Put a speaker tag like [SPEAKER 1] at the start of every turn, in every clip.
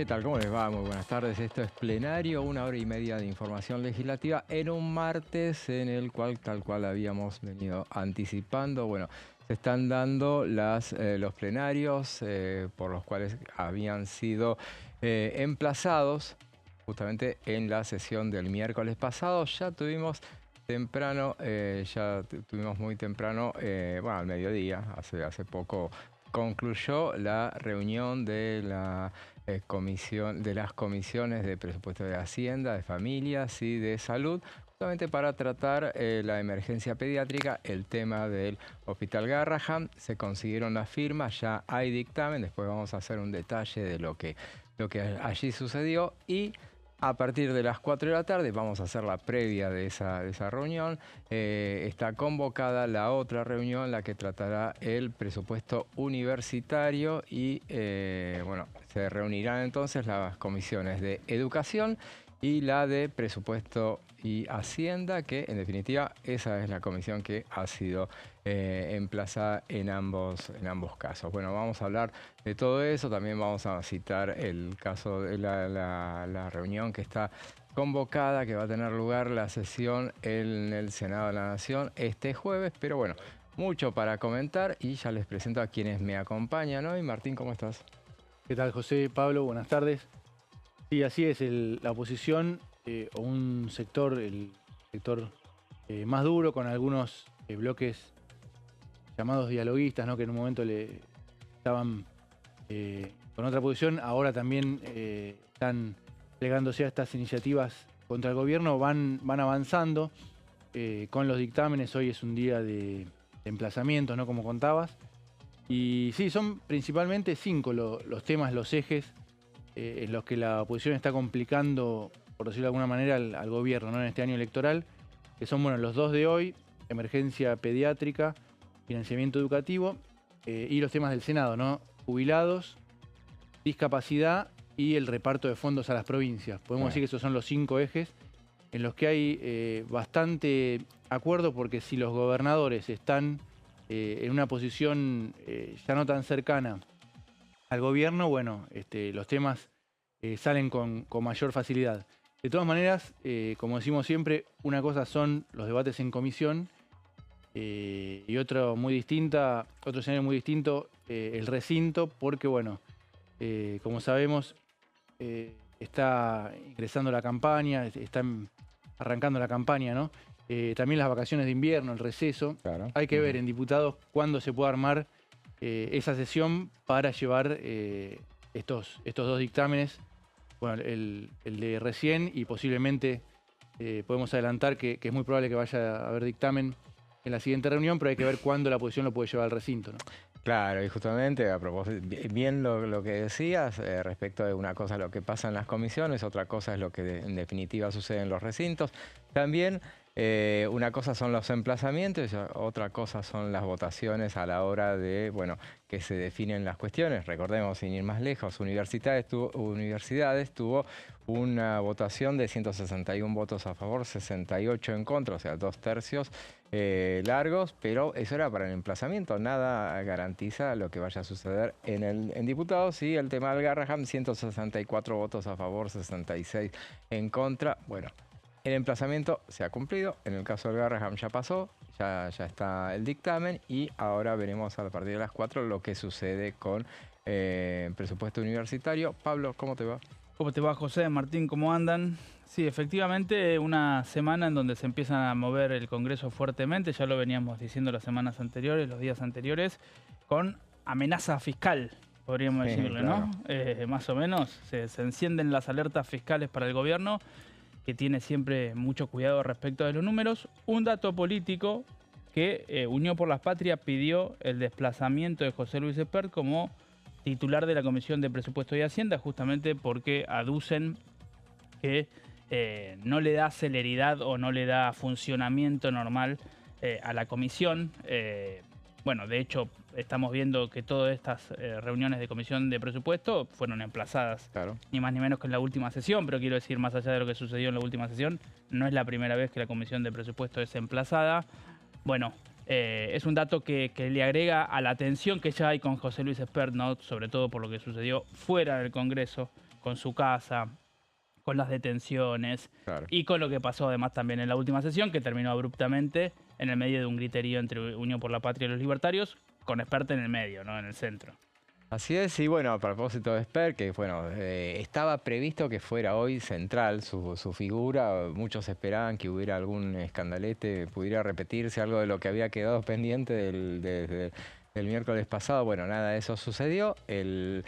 [SPEAKER 1] ¿Qué tal? ¿Cómo les va? Muy buenas tardes. Esto es Plenario, 1 hora y media de información legislativa en un martes en el cual, tal cual habíamos venido anticipando, bueno, se están dando los plenarios por los cuales habían sido emplazados justamente en la sesión del miércoles pasado. Ya tuvimos temprano, muy temprano, bueno, al mediodía, hace poco, concluyó la reunión de de las comisiones de presupuesto de Hacienda, de Familias y de Salud, justamente para tratar la emergencia pediátrica, el tema del Hospital Garrahan. Se consiguieron las firmas, ya hay dictamen, después vamos a hacer un detalle de lo que allí sucedió y a partir de las 4 de la tarde vamos a hacer la previa de esa reunión. Está convocada la otra reunión, la que tratará el presupuesto universitario y bueno, se reunirán entonces las comisiones de Educación y la de Presupuesto y Hacienda, que en definitiva esa es la comisión que ha sido emplazada en ambos casos. Bueno, vamos a hablar de todo eso, también vamos a citar el caso de la reunión que está convocada, que va a tener lugar la sesión en el Senado de la Nación este jueves, pero bueno, mucho para comentar y ya les presento a quienes me acompañan hoy. Martín, ¿cómo estás?
[SPEAKER 2] ¿Qué tal, José? Pablo, buenas tardes. Sí, así es, la oposición o un sector, el sector más duro, con algunos bloques llamados dialoguistas, ¿no? Que en un momento le estaban con otra posición, ahora también están plegándose a estas iniciativas contra el gobierno, van avanzando con los dictámenes. Hoy es un día de emplazamientos, ¿no? Como contabas. Y sí, son principalmente 5 los temas, los ejes en los que la oposición está complicando, por decirlo de alguna manera, al gobierno, ¿no? En este año electoral, que son, bueno, los 2 de hoy: emergencia pediátrica, financiamiento educativo, y los temas del Senado, ¿no? Jubilados, discapacidad y el reparto de fondos a las provincias. Podemos decir que esos son los 5 ejes en los que hay bastante acuerdo, porque si los gobernadores están en una posición ya no tan cercana al gobierno, bueno, los temas salen con mayor facilidad. De todas maneras, como decimos siempre, una cosa son los debates en comisión y otro escenario muy distinto, el recinto, porque bueno, como sabemos, está ingresando la campaña, está arrancando la campaña, ¿no? También las vacaciones de invierno, el receso. Claro. Hay que ver en diputados cuándo se puede armar esa sesión para llevar estos 2 dictámenes. Bueno, el de recién, y posiblemente podemos adelantar que es muy probable que vaya a haber dictamen en la siguiente reunión, pero hay que ver cuándo la oposición lo puede llevar al recinto, ¿no?
[SPEAKER 1] Claro, y justamente a propósito, bien lo que decías, respecto de una cosa es lo que pasa en las comisiones, otra cosa es lo que en definitiva sucede en los recintos. También una cosa son los emplazamientos, otra cosa son las votaciones a la hora de, bueno, que se definen las cuestiones. Recordemos, sin ir más lejos, Universidades tuvo una votación de 161 votos a favor, 68 en contra, o sea, 2/3 largos, pero eso era para el emplazamiento, nada garantiza lo que vaya a suceder en diputados. Y el tema del Garrahan, 164 votos a favor, 66 en contra. Bueno, el emplazamiento se ha cumplido, en el caso del Garrahan ya pasó, ya está el dictamen y ahora veremos a partir de las 4 lo que sucede con presupuesto universitario. Pablo, ¿cómo te va?
[SPEAKER 3] ¿Cómo te va, José? Martín, ¿cómo andan? Sí, efectivamente, una semana en donde se empieza a mover el Congreso fuertemente, ya lo veníamos diciendo las semanas anteriores, los días anteriores, con amenaza fiscal, podríamos decirle, claro, ¿no? Más o menos, se encienden las alertas fiscales para el gobierno, que tiene siempre mucho cuidado respecto de los números. Un dato político que Unión por la Patria pidió el desplazamiento de José Luis Espert como titular de la Comisión de Presupuesto y Hacienda, justamente porque aducen que no le da celeridad o no le da funcionamiento normal a la comisión. Bueno, de hecho, estamos viendo que todas estas reuniones de comisión de presupuesto fueron emplazadas, claro, ni más ni menos que en la última sesión, pero quiero decir, más allá de lo que sucedió en la última sesión, no es la primera vez que la comisión de presupuesto es emplazada. Bueno, es un dato que le agrega a la tensión que ya hay con José Luis Espert, ¿no? Sobre todo por lo que sucedió fuera del Congreso con su casa, con las detenciones
[SPEAKER 1] Claro.
[SPEAKER 3] y con lo que pasó además también en la última sesión, que terminó abruptamente en el medio de un griterío entre Unión por la Patria y los Libertarios, con Espert en el medio, ¿no? En el centro.
[SPEAKER 1] Así es, y bueno, a propósito de Esper, que bueno, estaba previsto que fuera hoy central su figura, muchos esperaban que hubiera algún escandalete, pudiera repetirse algo de lo que había quedado pendiente del miércoles pasado. Bueno, nada de eso sucedió. El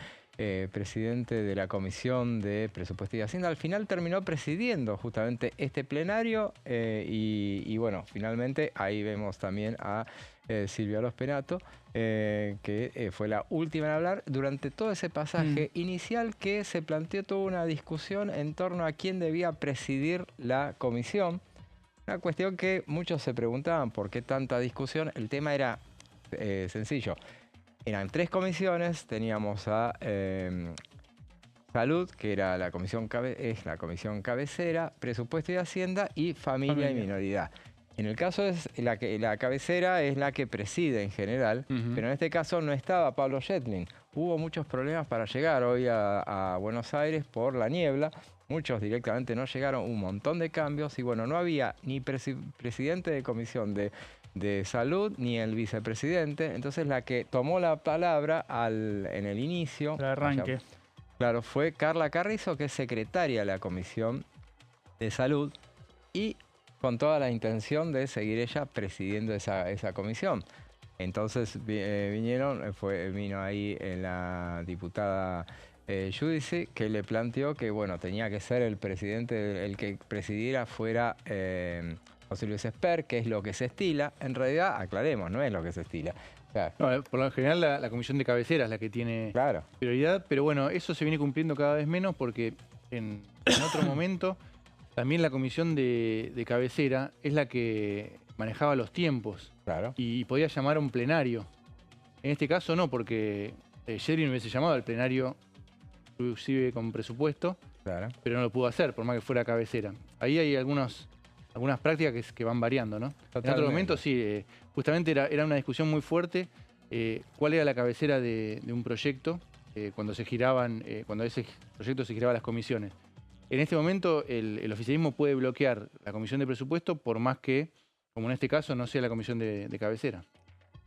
[SPEAKER 1] presidente de la Comisión de Presupuesto y Hacienda al final terminó presidiendo justamente este plenario y bueno, finalmente ahí vemos también a Silvia Los Penato, que fue la última en hablar durante todo ese pasaje inicial que se planteó toda una discusión en torno a quién debía presidir la comisión. Una cuestión que muchos se preguntaban por qué tanta discusión. El tema era sencillo. Eran 3 comisiones, teníamos a Salud, que era la comisión la comisión cabecera, Presupuesto y Hacienda, y Familia y Minoridad. En el caso es la cabecera es la que preside en general, pero en este caso no estaba Pablo Yedlin. Hubo muchos problemas para llegar hoy a Buenos Aires por la niebla. Muchos directamente no llegaron, un montón de cambios y bueno, no había ni presidente de comisión de salud ni el vicepresidente. Entonces la que tomó la palabra en el inicio,
[SPEAKER 3] El arranque.
[SPEAKER 1] claro, fue Carla Carrizo, que es secretaria de la comisión de salud y con toda la intención de seguir ella presidiendo esa comisión. Entonces vino ahí la diputada Giudici, que le planteó que bueno, tenía que ser el presidente, el que presidiera fuera José Luis Espert, que es lo que se estila. En realidad, aclaremos, no es lo que se estila. O sea,
[SPEAKER 2] No, por lo general la comisión de cabecera es la que tiene
[SPEAKER 1] claro,
[SPEAKER 2] prioridad, pero bueno, eso se viene cumpliendo cada vez menos porque en otro momento también la comisión de cabecera es la que manejaba los tiempos
[SPEAKER 1] claro.
[SPEAKER 2] y podía llamar a un plenario. En este caso no, porque Yedlin hubiese llamado al plenario inclusive con presupuesto,
[SPEAKER 1] Claro.
[SPEAKER 2] pero no lo pudo hacer, por más que fuera cabecera. Ahí hay algunas prácticas que van variando, ¿no?
[SPEAKER 1] Totalmente.
[SPEAKER 2] En otro momento sí, justamente era una discusión muy fuerte cuál era la cabecera de un proyecto cuando se giraban, cuando ese proyecto se giraba a las comisiones. En este momento el oficialismo puede bloquear la comisión de presupuesto por más que, como en este caso, no sea la comisión de cabecera.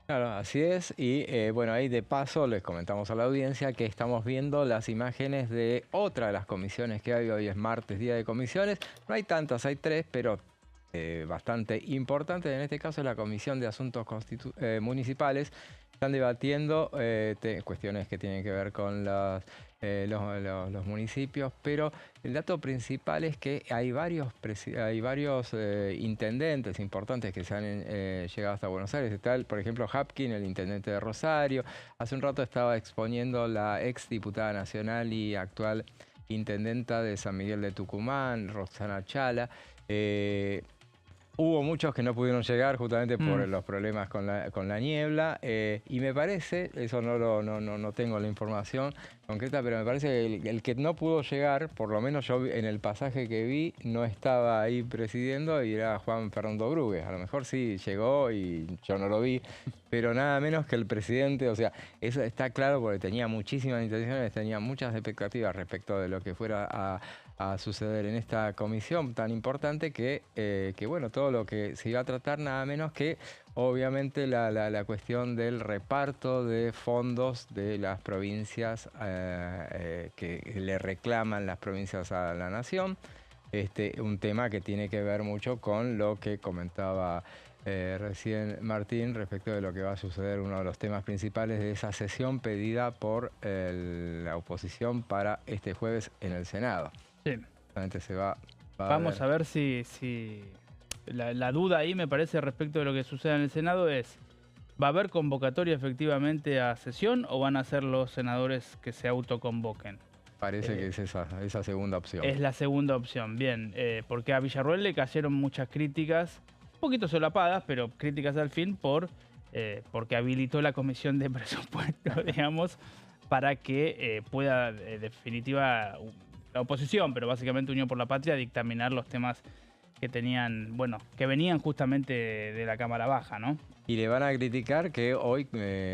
[SPEAKER 1] Claro, así es. Y bueno, ahí de paso les comentamos a la audiencia que estamos viendo las imágenes de otra de las comisiones que hay. Hoy es martes, día de comisiones. No hay tantas, hay 3, pero bastante importantes. En este caso es la Comisión de Asuntos Municipales. Están debatiendo cuestiones que tienen que ver con los municipios, pero el dato principal es que hay varios intendentes importantes que se han llegado hasta Buenos Aires. Está, por ejemplo, Hapkin, el intendente de Rosario. Hace un rato estaba exponiendo la ex diputada nacional y actual intendenta de San Miguel de Tucumán, Roxana Chala. Hubo muchos que no pudieron llegar justamente por los problemas con la niebla y me parece, eso no tengo la información concreta, pero me parece que el que no pudo llegar, por lo menos yo en el pasaje que vi, no estaba ahí presidiendo y era Juan Fernando Brugues. A lo mejor sí llegó y yo no lo vi, pero nada menos que el presidente, o sea, eso está claro porque tenía muchísimas intenciones, tenía muchas expectativas respecto de lo que fuera a suceder en esta comisión tan importante que bueno, todo lo que se iba a tratar nada menos que obviamente la cuestión del reparto de fondos de las provincias que le reclaman las provincias a la nación. Un tema que tiene que ver mucho con lo que comentaba recién Martín respecto de lo que va a suceder, uno de los temas principales de esa sesión pedida por la oposición para este jueves en el Senado.
[SPEAKER 3] Sí.
[SPEAKER 1] Vamos
[SPEAKER 3] a ver si la duda ahí me parece respecto de lo que suceda en el Senado es, ¿va a haber convocatoria efectivamente a sesión o van a ser los senadores que se autoconvoquen?
[SPEAKER 1] Parece que es esa segunda opción.
[SPEAKER 3] Es la segunda opción, bien, porque a Villarroel le cayeron muchas críticas, un poquito solapadas, pero críticas al fin porque habilitó la comisión de presupuesto, digamos, para que pueda, definitiva, la oposición, pero básicamente Unión por la Patria, dictaminar los temas que tenían, bueno, que venían justamente de la Cámara Baja, ¿no?
[SPEAKER 1] Y le van a criticar que hoy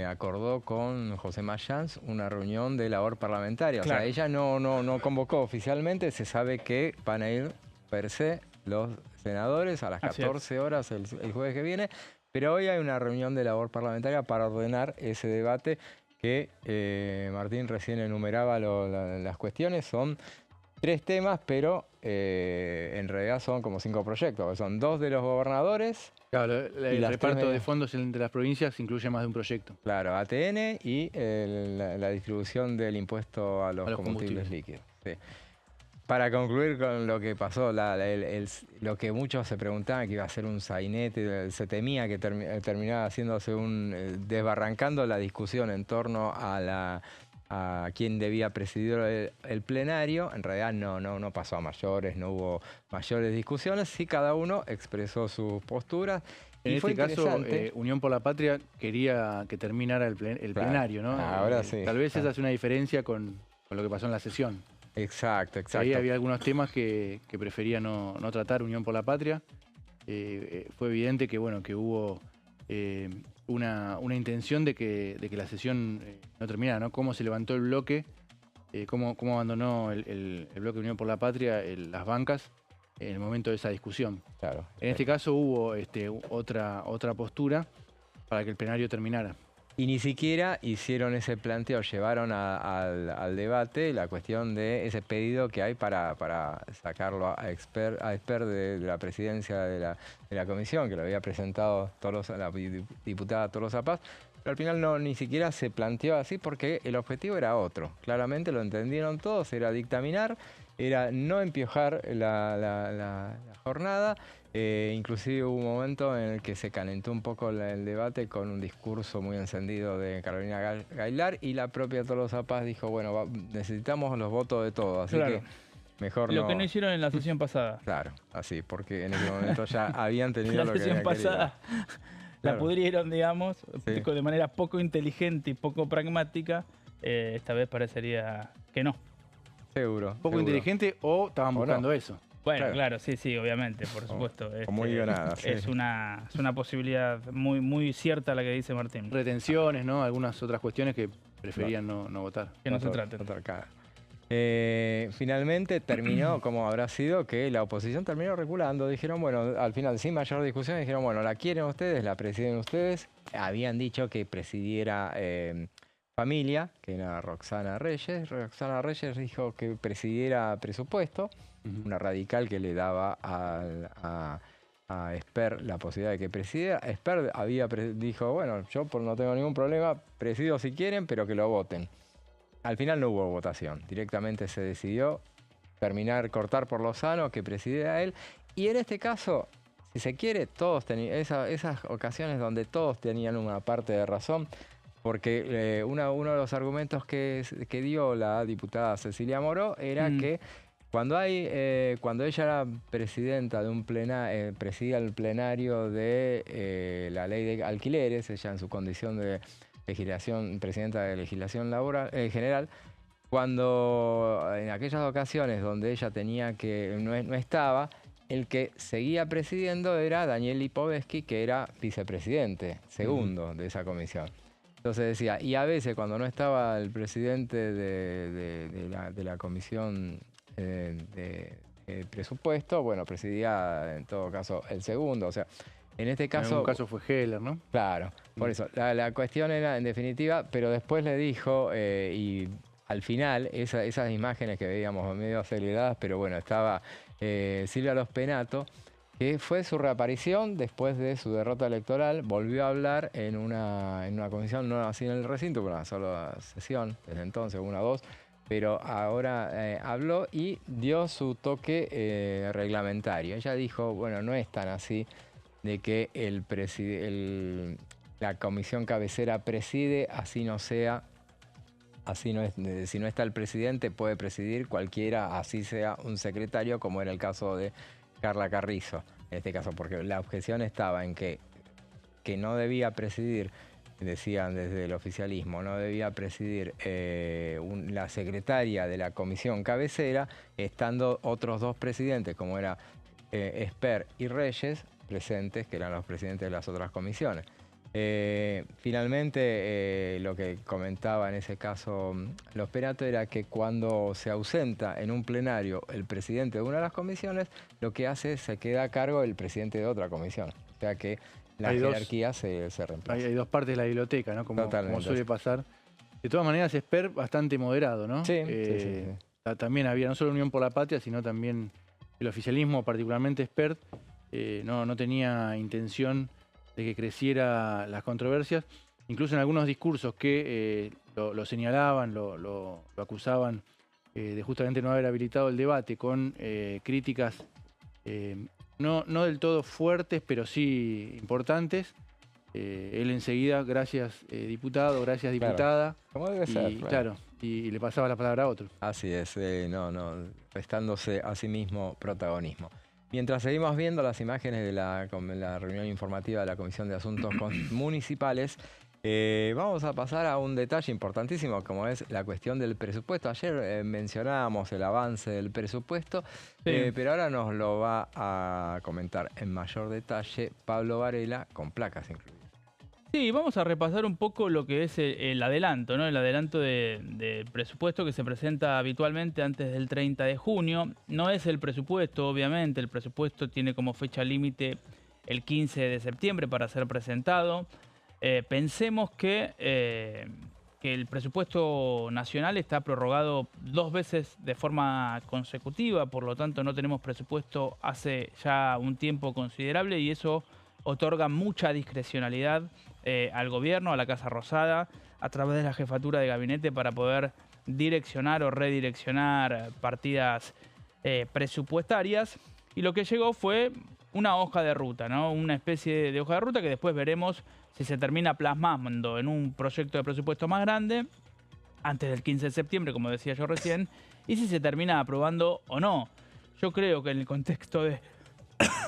[SPEAKER 1] acordó con José Mayans una reunión de labor parlamentaria. O
[SPEAKER 3] Claro.
[SPEAKER 1] sea, ella no convocó oficialmente, se sabe que van a ir per se los senadores a las
[SPEAKER 3] Así es.
[SPEAKER 1] 14 horas el jueves que viene, pero hoy hay una reunión de labor parlamentaria para ordenar ese debate que Martín recién enumeraba las cuestiones. Son 3 temas, pero en realidad son como 5 proyectos. Son 2 de los gobernadores.
[SPEAKER 2] Claro,
[SPEAKER 1] Y
[SPEAKER 2] el
[SPEAKER 1] las
[SPEAKER 2] reparto
[SPEAKER 1] tres
[SPEAKER 2] de fondos entre las provincias incluye más de un proyecto.
[SPEAKER 1] Claro, ATN y la distribución del impuesto a los
[SPEAKER 2] los
[SPEAKER 1] combustibles
[SPEAKER 2] combustibles.
[SPEAKER 1] líquidos. Sí. Para concluir con lo que pasó, lo que muchos se preguntaban que iba a ser un sainete, se temía que terminara haciéndose desbarrancando la discusión en torno a quién debía presidir el plenario. En realidad no pasó a mayores, no hubo mayores discusiones, sí cada uno expresó sus posturas.
[SPEAKER 2] En
[SPEAKER 1] Y fue
[SPEAKER 2] este caso,
[SPEAKER 1] interesante.
[SPEAKER 2] Unión por la Patria quería que terminara el plenario, ¿no?
[SPEAKER 1] Ahora sí.
[SPEAKER 2] Tal vez esa es una diferencia con lo que pasó en la sesión.
[SPEAKER 1] Exacto.
[SPEAKER 2] Ahí había algunos temas que prefería no tratar Unión por la Patria. Fue evidente que, bueno, que hubo una intención de que la sesión no terminara, ¿no? Cómo se levantó el bloque, cómo abandonó el bloque Unión por la Patria, las bancas, en el momento de esa discusión.
[SPEAKER 1] Claro.
[SPEAKER 2] En este caso hubo otra postura para que el plenario terminara.
[SPEAKER 1] Y ni siquiera hicieron ese planteo, llevaron al debate la cuestión de ese pedido que hay para sacarlo a Expert de la presidencia de la comisión, que lo había presentado la diputada Tolosa Paz. Pero al final ni siquiera se planteó así porque el objetivo era otro. Claramente lo entendieron todos, era dictaminar, era no empiojar la jornada. Inclusive hubo un momento en el que se calentó un poco el debate con un discurso muy encendido de Carolina Gaylar y la propia Tolosa Paz dijo, bueno, necesitamos los votos de todos, así
[SPEAKER 3] Claro.
[SPEAKER 1] que mejor
[SPEAKER 3] Lo que no hicieron en la sesión pasada.
[SPEAKER 1] Claro, así, porque en ese momento ya habían tenido
[SPEAKER 3] La
[SPEAKER 1] lo que
[SPEAKER 3] sesión
[SPEAKER 1] habían querido.
[SPEAKER 3] pasada
[SPEAKER 1] Claro.
[SPEAKER 3] la pudrieron, digamos,
[SPEAKER 1] Sí.
[SPEAKER 3] de manera poco inteligente y poco pragmática. Esta vez parecería que no.
[SPEAKER 1] Seguro.
[SPEAKER 2] Poco
[SPEAKER 1] seguro.
[SPEAKER 2] inteligente o estaban
[SPEAKER 1] O
[SPEAKER 2] buscando
[SPEAKER 1] no.
[SPEAKER 2] eso.
[SPEAKER 3] Bueno,
[SPEAKER 1] Claro.
[SPEAKER 3] claro, sí, obviamente, por supuesto.
[SPEAKER 1] o muy guionada, sí.
[SPEAKER 3] Es una posibilidad muy cierta la que dice Martín.
[SPEAKER 2] Retenciones, ¿no? Algunas otras cuestiones que preferían no votar.
[SPEAKER 3] Que no se traten.
[SPEAKER 1] Finalmente terminó, como habrá sido, que la oposición terminó reculando. Dijeron, bueno, al final, sin mayor discusión, dijeron, bueno, la quieren ustedes, la presiden ustedes. Habían dicho que presidiera Familia, que era Roxana Reyes. Roxana Reyes dijo que presidiera Presupuesto, una radical que le daba a Esper la posibilidad de que presidiera. Esper dijo, bueno, yo no tengo ningún problema, presido si quieren, pero que lo voten. Al final no hubo votación, directamente se decidió cortar por Lozano, que presidiera él. Y en este caso, si se quiere, todos tenían esas ocasiones donde todos tenían una parte de razón, porque uno de los argumentos que dio la diputada Cecilia Moró era que cuando ella era presidenta de presidía el plenario de la ley de alquileres, ella en su condición de presidenta de legislación laboral general, cuando en aquellas ocasiones donde ella no estaba, el que seguía presidiendo era Daniel Lipovetsky, que era vicepresidente segundo de esa comisión. Entonces decía, y a veces cuando no estaba el presidente de la comisión de presupuesto, bueno, presidía en todo caso el segundo, o sea, en este caso...
[SPEAKER 2] En algún caso fue Heller, ¿no?
[SPEAKER 1] Claro, por eso, la cuestión era en definitiva, pero después le dijo, y al final, esas imágenes que veíamos medio aceleradas, pero bueno, estaba Silvia Los Penato, que fue su reaparición después de su derrota electoral, volvió a hablar en una comisión, no así en el recinto, pero una sola sesión, desde entonces, 1 o 2, pero ahora habló y dio su toque reglamentario. Ella dijo, bueno, no es tan así de que la comisión cabecera preside, así no sea, así no es, si no está el presidente puede presidir cualquiera, así sea un secretario, como era el caso de Carla Carrizo, en este caso, porque la objeción estaba en que no debía presidir, decían desde el oficialismo, no debía presidir la secretaria de la comisión cabecera, estando otros 2 presidentes, como era Esper y Reyes presentes, que eran los presidentes de las otras comisiones. Finalmente, lo que comentaba en ese caso Los Perato era que cuando se ausenta en un plenario el presidente de una de las comisiones, lo que hace es se queda a cargo el presidente de otra comisión. O sea que la jerarquía se reemplaza.
[SPEAKER 2] Hay dos partes de la biblioteca, ¿no? Como suele pasar. De todas maneras, Esper bastante moderado, ¿no?
[SPEAKER 1] Sí,
[SPEAKER 2] También había no solo Unión por la Patria, sino también el oficialismo, particularmente Esper, no tenía intención de que creciera las controversias, incluso en algunos discursos que lo señalaban, lo acusaban de justamente no haber habilitado el debate con críticas no del todo fuertes, pero sí importantes. Él enseguida, gracias diputado, gracias diputada.
[SPEAKER 1] Claro, como debe ser.
[SPEAKER 2] Claro, y le pasaba la palabra a otro.
[SPEAKER 1] Así es, restándose a sí mismo protagonismo. Mientras seguimos viendo las imágenes de la reunión informativa de la Comisión de Asuntos Municipales, vamos a pasar a un detalle importantísimo, como es la cuestión del presupuesto. Ayer mencionábamos el avance del presupuesto, pero ahora nos lo va a comentar en mayor detalle Pablo Varela, con placas incluidas.
[SPEAKER 3] Sí, vamos a repasar un poco lo que es el adelanto, ¿no? El adelanto de presupuesto que se presenta habitualmente antes del 30 de junio. No es el presupuesto, obviamente. El presupuesto tiene como fecha límite el 15 de septiembre para ser presentado. Pensemos que el presupuesto nacional está prorrogado 2 veces de forma consecutiva, por lo tanto no tenemos presupuesto hace ya un tiempo considerable y eso otorga mucha discrecionalidad al gobierno, a la Casa Rosada, a través de la jefatura de gabinete para poder direccionar o redireccionar partidas presupuestarias. Y lo que llegó fue una hoja de ruta, ¿no? Una especie de hoja de ruta que después veremos si se termina plasmando en un proyecto de presupuesto más grande antes del 15 de septiembre, como decía yo recién, y si se termina aprobando o no. Yo creo que en el contexto de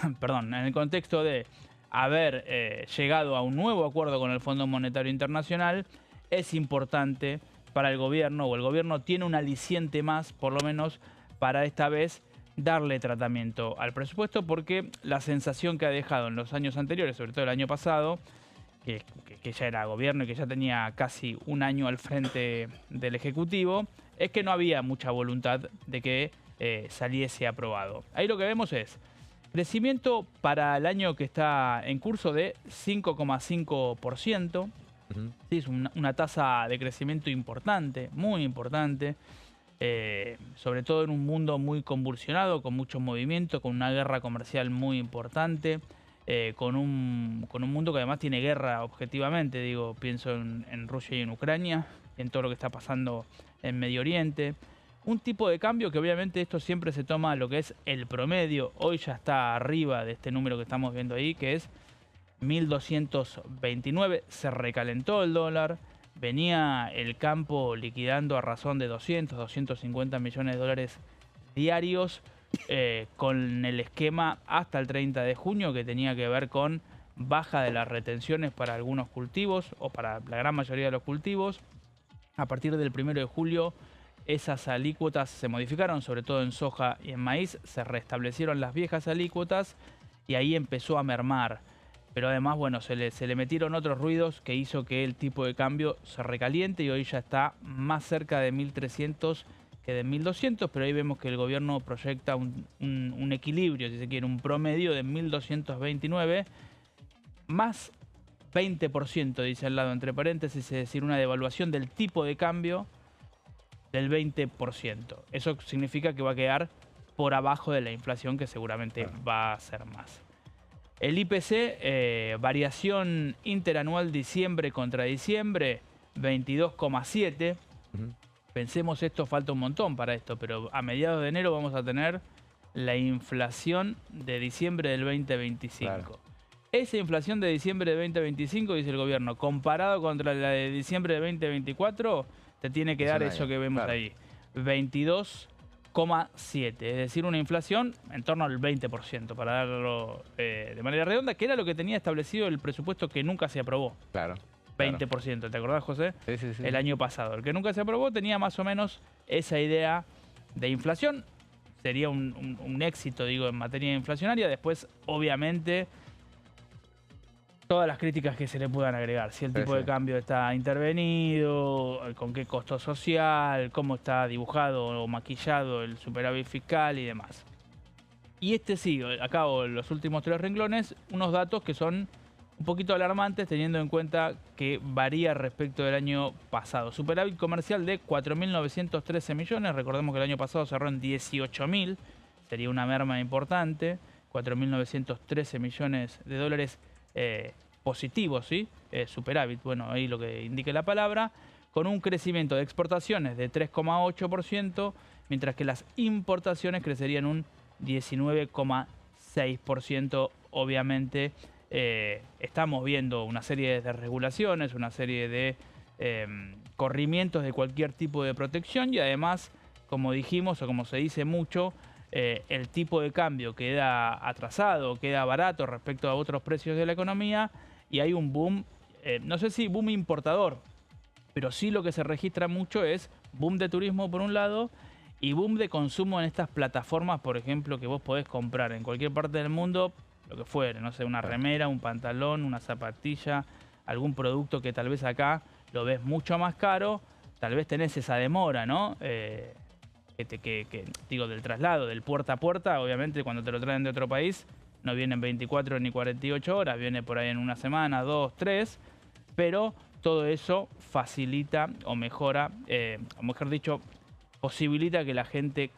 [SPEAKER 3] en el contexto de haber llegado a un nuevo acuerdo con el Fondo Monetario Internacional, es importante para el gobierno, o el gobierno tiene un aliciente más, por lo menos, para esta vez darle tratamiento al presupuesto, porque la sensación que ha dejado en los años anteriores, sobre todo el año pasado, que ya era gobierno y que ya tenía casi un año al frente del Ejecutivo, es que no había mucha voluntad de que saliese aprobado. Ahí lo que vemos es crecimiento para el año que está en curso de 5,5%. Sí, es una tasa de crecimiento importante, muy importante, sobre todo en un mundo muy convulsionado, con mucho movimiento, con una guerra comercial muy importante, con un mundo que además tiene guerra objetivamente, digo, pienso en Rusia y en Ucrania, en todo lo que está pasando en Medio Oriente. Un tipo de cambio que obviamente esto siempre se toma lo que es el promedio. Hoy ya está arriba de este número que estamos viendo ahí, que es 1.229. Se recalentó el dólar. Venía el campo liquidando a razón de 250 millones de dólares diarios con el esquema hasta el 30 de junio que tenía que ver con baja de las retenciones para algunos cultivos o para la gran mayoría de los cultivos. A partir del 1 de julio esas alícuotas se modificaron, sobre todo en soja y en maíz, se restablecieron las viejas alícuotas y ahí empezó a mermar. Pero además, bueno, se le metieron otros ruidos que hizo que el tipo de cambio se recaliente y hoy ya está más cerca de 1.300 que de 1.200, pero ahí vemos que el gobierno proyecta un equilibrio, si se quiere, un promedio de 1.229, más 20%, dice al lado entre paréntesis, es decir, una devaluación del tipo de cambio del 20%. Eso significa que va a quedar por abajo de la inflación, que seguramente va a ser más. El IPC, variación interanual diciembre contra diciembre, 22,7. Pensemos esto, falta un montón para esto, pero a mediados de enero vamos a tener la inflación de diciembre del 2025. Claro. Esa inflación de diciembre de 2025, dice el gobierno, comparado contra la de diciembre de 2024, te tiene que dar eso que vemos ahí, 22,7. Es decir, una inflación en torno al 20%, para darlo de manera redonda, que era lo que tenía establecido el presupuesto que nunca se aprobó.
[SPEAKER 1] Claro.
[SPEAKER 3] 20%, ¿te acordás, José?
[SPEAKER 1] Sí.
[SPEAKER 3] El año pasado. El que nunca se aprobó tenía más o menos esa idea de inflación. sería un éxito, digo, en materia inflacionaria. Después, obviamente, todas las críticas que se le puedan agregar. Si el tipo de cambio está intervenido, con qué costo social, cómo está dibujado o maquillado el superávit fiscal y demás. Y sí, acabo los últimos 3 renglones, unos datos que son un poquito alarmantes teniendo en cuenta que varía respecto del año pasado. Superávit comercial de 4.913 millones, recordemos que el año pasado cerró en 18.000, sería una merma importante, 4.913 millones de dólares positivos, ¿sí? Superávit, bueno, ahí lo que indique la palabra, con un crecimiento de exportaciones de 3,8%, mientras que las importaciones crecerían un 19,6%, obviamente. Estamos viendo una serie de desregulaciones, una serie de corrimientos de cualquier tipo de protección y además, como dijimos o como se dice mucho, el tipo de cambio queda atrasado, queda barato respecto a otros precios de la economía y hay un boom, no sé si boom importador, pero sí lo que se registra mucho es boom de turismo por un lado y boom de consumo en estas plataformas, por ejemplo, que vos podés comprar en cualquier parte del mundo, lo que fuere, no sé, una remera, un pantalón, una zapatilla, algún producto que tal vez acá lo ves mucho más caro, tal vez tenés esa demora, ¿no? Digo, del traslado, del puerta a puerta, obviamente cuando te lo traen de otro país, no viene en 24 ni 48 horas, viene por ahí en una semana, 2, 3, pero todo eso facilita o mejora, o mejor dicho, posibilita que la gente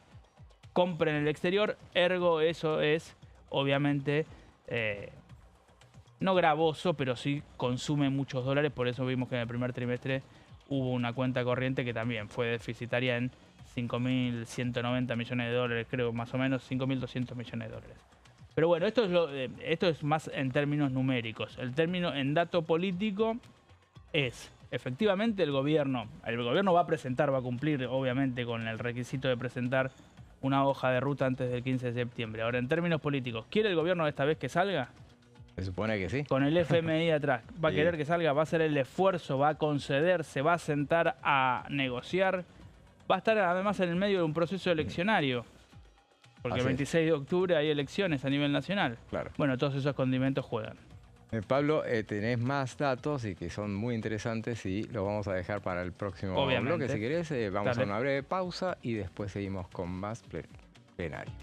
[SPEAKER 3] compre en el exterior, ergo eso es, obviamente, no gravoso, pero sí consume muchos dólares, por eso vimos que en el primer trimestre hubo una cuenta corriente que también fue deficitaria en 5.190 millones de dólares, creo, más o menos 5.200 millones de dólares. Pero bueno, esto es más en términos numéricos. El término en dato político es, efectivamente, el gobierno va a presentar, va a cumplir, obviamente, con el requisito de presentar una hoja de ruta antes del 15 de septiembre. Ahora, en términos políticos, ¿quiere el gobierno esta vez que salga?
[SPEAKER 1] Se supone que sí.
[SPEAKER 3] Con el FMI atrás. ¿Va a querer que salga? ¿Va a hacer el esfuerzo? ¿Va a conceder? ¿Se va a sentar a negociar? Va a estar además en el medio de un proceso eleccionario. Porque el 26 de octubre hay elecciones a nivel nacional.
[SPEAKER 1] Claro.
[SPEAKER 3] Bueno, todos esos condimentos juegan.
[SPEAKER 1] Pablo, tenés más datos y que son muy interesantes y los vamos a dejar para el próximo bloque. Si querés, vamos a una breve pausa y después seguimos con más plenario.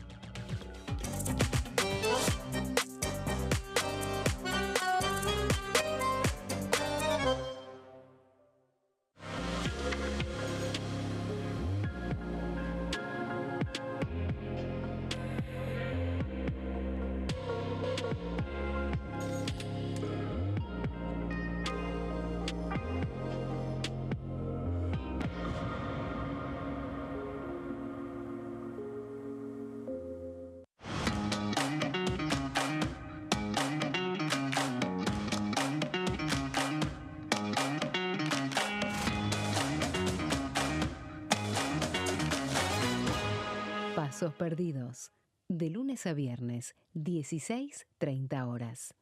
[SPEAKER 4] Pasos perdidos. De lunes a viernes, 16:30 horas.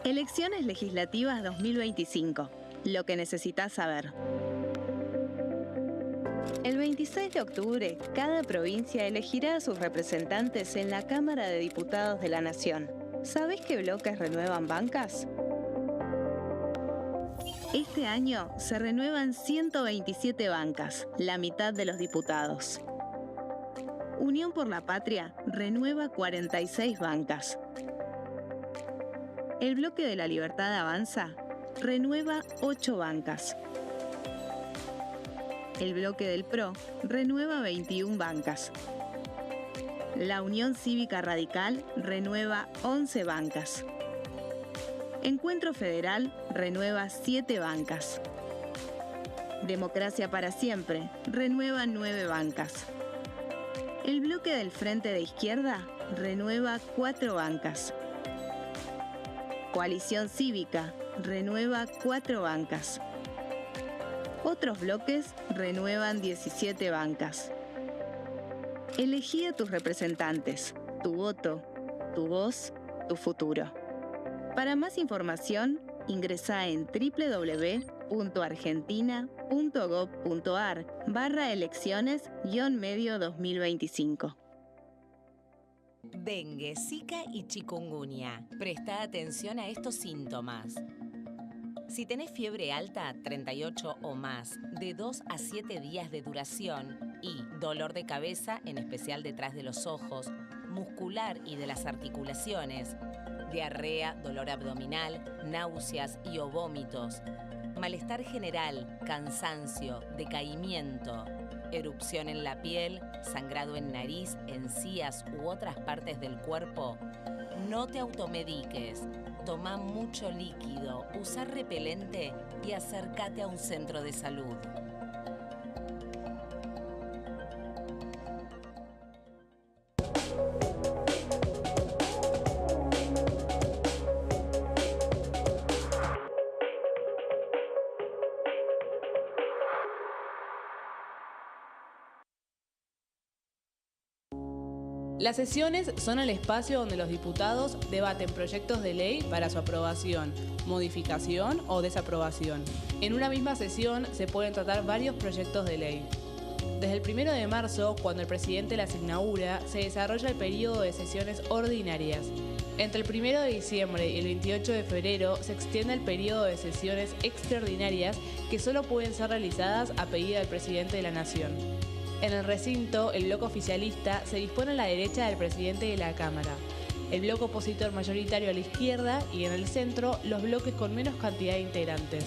[SPEAKER 5] Elecciones legislativas 2025. Lo que necesitas saber. El 26 de octubre, cada provincia elegirá a sus representantes en la Cámara de Diputados de la Nación. ¿Sabés qué bloques renuevan bancas? Este año se renuevan 127 bancas, la mitad de los diputados. Unión por la Patria renueva 46 bancas. El Bloque de la Libertad Avanza renueva 8 bancas. El Bloque del PRO renueva 21 bancas. La Unión Cívica Radical renueva 11 bancas. Encuentro Federal renueva 7 bancas. Democracia para Siempre renueva 9 bancas. El Bloque del Frente de Izquierda renueva 4 bancas. Coalición Cívica renueva 4 bancas. Otros bloques renuevan 17 bancas. Elegí a tus representantes, tu voto, tu voz, tu futuro. Para más información, ingresá en www.argentina.gov.ar/elecciones-medio 2025.
[SPEAKER 6] dengue, zika y chikungunya. Presta atención a estos síntomas. Si tenés fiebre alta, 38 o más, de 2 a 7 días de duración y dolor de cabeza, en especial detrás de los ojos, muscular y de las articulaciones, diarrea, dolor abdominal, náuseas y o vómitos, malestar general, cansancio, decaimiento, erupción en la piel, sangrado en nariz, encías u otras partes del cuerpo, no te automediques. Toma mucho líquido, usa repelente y acércate a un centro de salud.
[SPEAKER 7] Las sesiones son el espacio donde los diputados debaten proyectos de ley para su aprobación, modificación o desaprobación. En una misma sesión se pueden tratar varios proyectos de ley. Desde el 1 de marzo, cuando el presidente las inaugura, se desarrolla el periodo de sesiones ordinarias. Entre el 1 de diciembre y el 28 de febrero se extiende el periodo de sesiones extraordinarias que solo pueden ser realizadas a pedido del presidente de la Nación. En el recinto, el bloque oficialista se dispone a la derecha del presidente de la Cámara, el bloque opositor mayoritario a la izquierda y en el centro los bloques con menos cantidad de integrantes.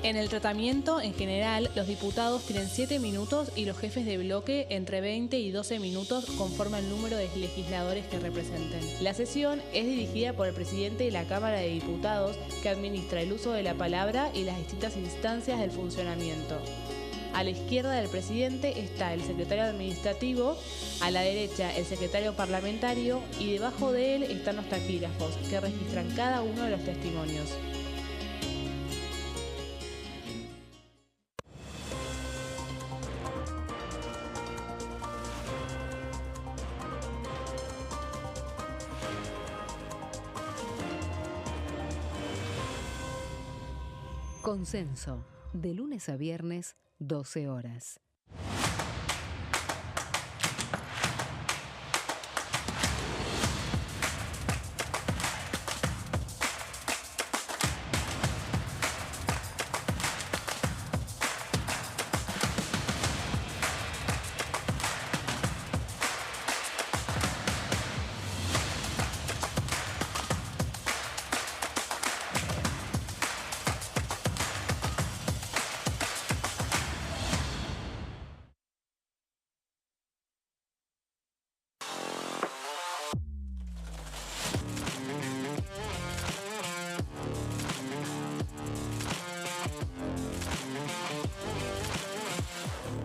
[SPEAKER 7] En el tratamiento, en general, los diputados tienen 7 minutos y los jefes de bloque entre 20 y 12 minutos conforme al número de legisladores que representen. La sesión es dirigida por el presidente de la Cámara de Diputados, que administra el uso de la palabra y las distintas instancias del funcionamiento. A la izquierda del presidente está el secretario administrativo, a la derecha el secretario parlamentario y debajo de él están los taquígrafos, que registran cada uno de los testimonios.
[SPEAKER 4] Consenso, de lunes a viernes, 12 horas.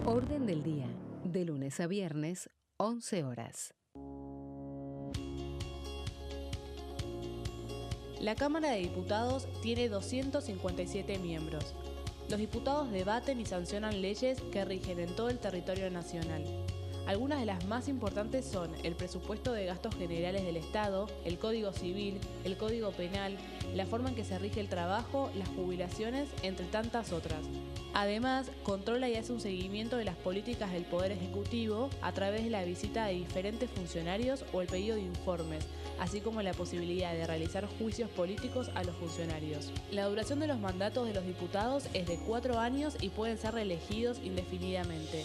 [SPEAKER 4] Orden del día, de lunes a viernes, 11 horas.
[SPEAKER 7] La Cámara de Diputados tiene 257 miembros. Los diputados debaten y sancionan leyes que rigen en todo el territorio nacional. Algunas de las más importantes son el presupuesto de gastos generales del Estado, el Código Civil, el Código Penal, la forma en que se rige el trabajo, las jubilaciones, entre tantas otras. Además, controla y hace un seguimiento de las políticas del Poder Ejecutivo a través de la visita de diferentes funcionarios o el pedido de informes, así como la posibilidad de realizar juicios políticos a los funcionarios. La duración de los mandatos de los diputados es de 4 años y pueden ser reelegidos indefinidamente.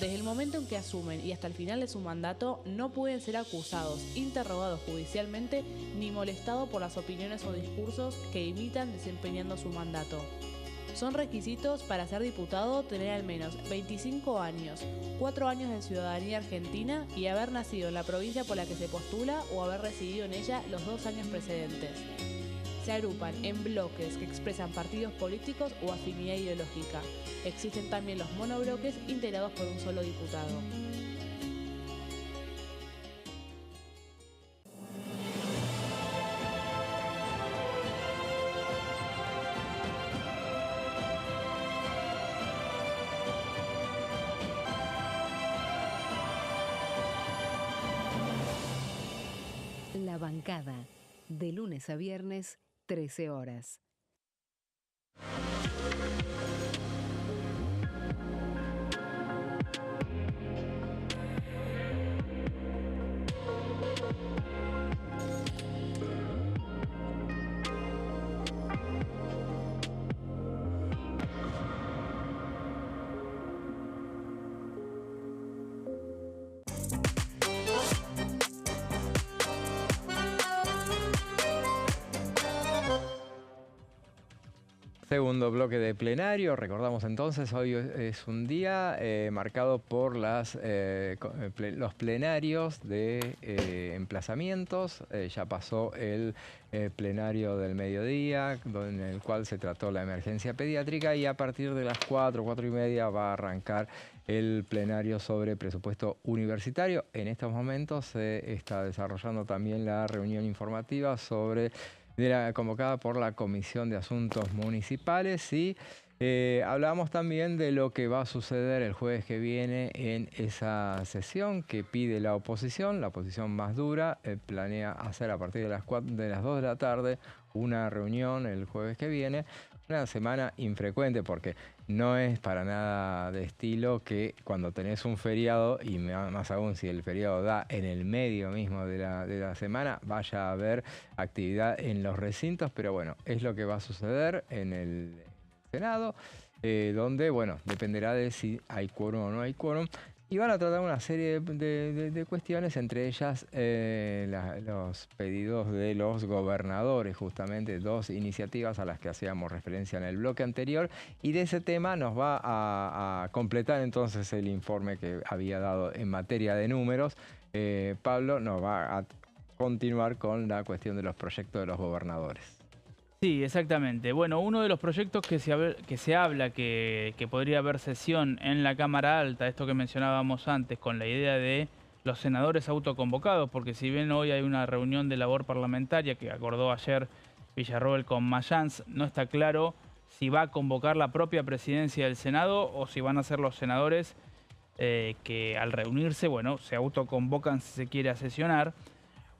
[SPEAKER 7] Desde el momento en que asumen y hasta el final de su mandato, no pueden ser acusados, interrogados judicialmente, ni molestados por las opiniones o discursos que imitan desempeñando su mandato. Son requisitos para ser diputado tener al menos 25 años, 4 años de ciudadanía argentina y haber nacido en la provincia por la que se postula o haber residido en ella los 2 años precedentes. Se agrupan en bloques que expresan partidos políticos o afinidad ideológica. Existen también los monobloques integrados por un solo diputado.
[SPEAKER 4] La bancada, de lunes a viernes, 13 horas.
[SPEAKER 1] Segundo bloque de plenario. Recordamos entonces, hoy es un día marcado por los plenarios de emplazamientos. Ya pasó el plenario del mediodía, en el cual se trató la emergencia pediátrica, y a partir de las 4:30 va a arrancar el plenario sobre presupuesto universitario. En estos momentos se está desarrollando también la reunión informativa convocada por la Comisión de Asuntos Municipales, y hablamos también de lo que va a suceder el jueves que viene en esa sesión que pide la oposición más dura. Planea hacer a partir de las 2 de la tarde una reunión el jueves que viene. Una semana infrecuente, porque no es para nada de estilo que cuando tenés un feriado, y más aún si el feriado da en el medio mismo de la semana, vaya a haber actividad en los recintos. Pero bueno, es lo que va a suceder en el Senado, donde, bueno, dependerá de si hay quórum o no hay quórum. Y van a tratar una serie de cuestiones, entre ellas los pedidos de los gobernadores, justamente 2 iniciativas a las que hacíamos referencia en el bloque anterior. Y de ese tema nos va a completar entonces el informe que había dado en materia de números. Pablo nos va a continuar con la cuestión de los proyectos de los gobernadores.
[SPEAKER 3] Sí, exactamente. Bueno, uno de los proyectos que se habla que podría haber sesión en la Cámara Alta, esto que mencionábamos antes, con la idea de los senadores autoconvocados, porque si bien hoy hay una reunión de labor parlamentaria que acordó ayer Villarroel con Mayans, no está claro si va a convocar la propia presidencia del Senado o si van a ser los senadores que al reunirse, bueno, se autoconvocan si se quiere a sesionar.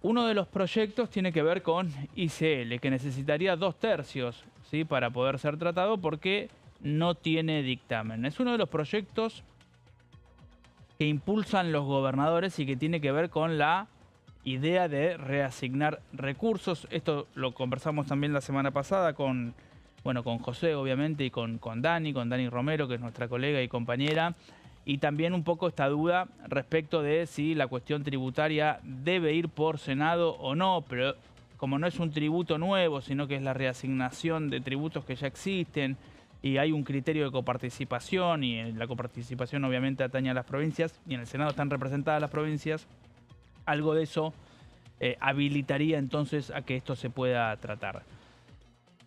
[SPEAKER 3] Uno de los proyectos tiene que ver con ICL, que necesitaría 2/3, ¿sí?, para poder ser tratado, porque no tiene dictamen. Es uno de los proyectos que impulsan los gobernadores y que tiene que ver con la idea de reasignar recursos. Esto lo conversamos también la semana pasada con José, obviamente, y con Dani Romero, que es nuestra colega y compañera. Y también un poco esta duda respecto de si la cuestión tributaria debe ir por Senado o no, pero como no es un tributo nuevo, sino que es la reasignación de tributos que ya existen, y hay un criterio de coparticipación, y la coparticipación obviamente atañe a las provincias, y en el Senado están representadas las provincias, algo de eso habilitaría entonces a que esto se pueda tratar.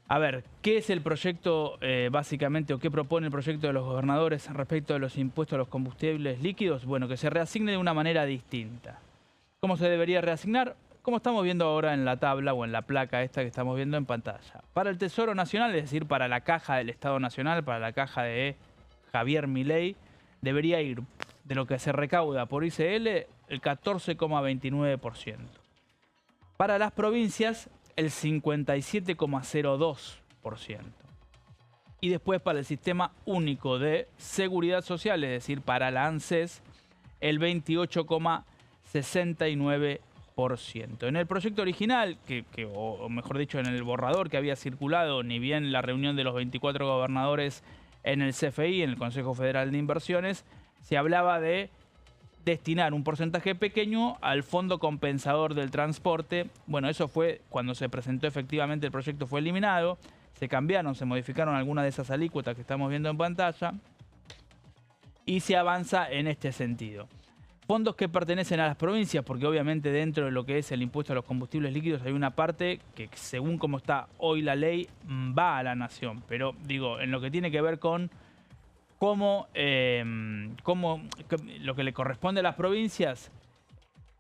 [SPEAKER 3] A ver, ¿qué es el proyecto básicamente, o qué propone el proyecto de los gobernadores respecto de los impuestos a los combustibles líquidos? Bueno, que se reasigne de una manera distinta. ¿Cómo se debería reasignar? Como estamos viendo ahora en la tabla o en la placa esta que estamos viendo en pantalla. Para el Tesoro Nacional, es decir, para la caja del Estado Nacional, para la caja de Javier Milei, debería ir de lo que se recauda por ICL el 14,29%. Para las provincias, el 57,02%. Y después para el Sistema Único de Seguridad Social, es decir, para la ANSES, el 28,69%. En el proyecto original, o mejor dicho, en el borrador que había circulado, ni bien la reunión de los 24 gobernadores en el CFI, en el Consejo Federal de Inversiones, se hablaba de destinar un porcentaje pequeño al Fondo Compensador del Transporte. Bueno, eso fue cuando se presentó efectivamente el proyecto, fue eliminado, se cambiaron, se modificaron algunas de esas alícuotas que estamos viendo en pantalla, y se avanza en este sentido. Fondos que pertenecen a las provincias, porque obviamente dentro de lo que es el impuesto a los combustibles líquidos hay una parte que, según como está hoy la ley, va a la nación. Pero digo, en lo que tiene que ver con cómo lo que le corresponde a las provincias,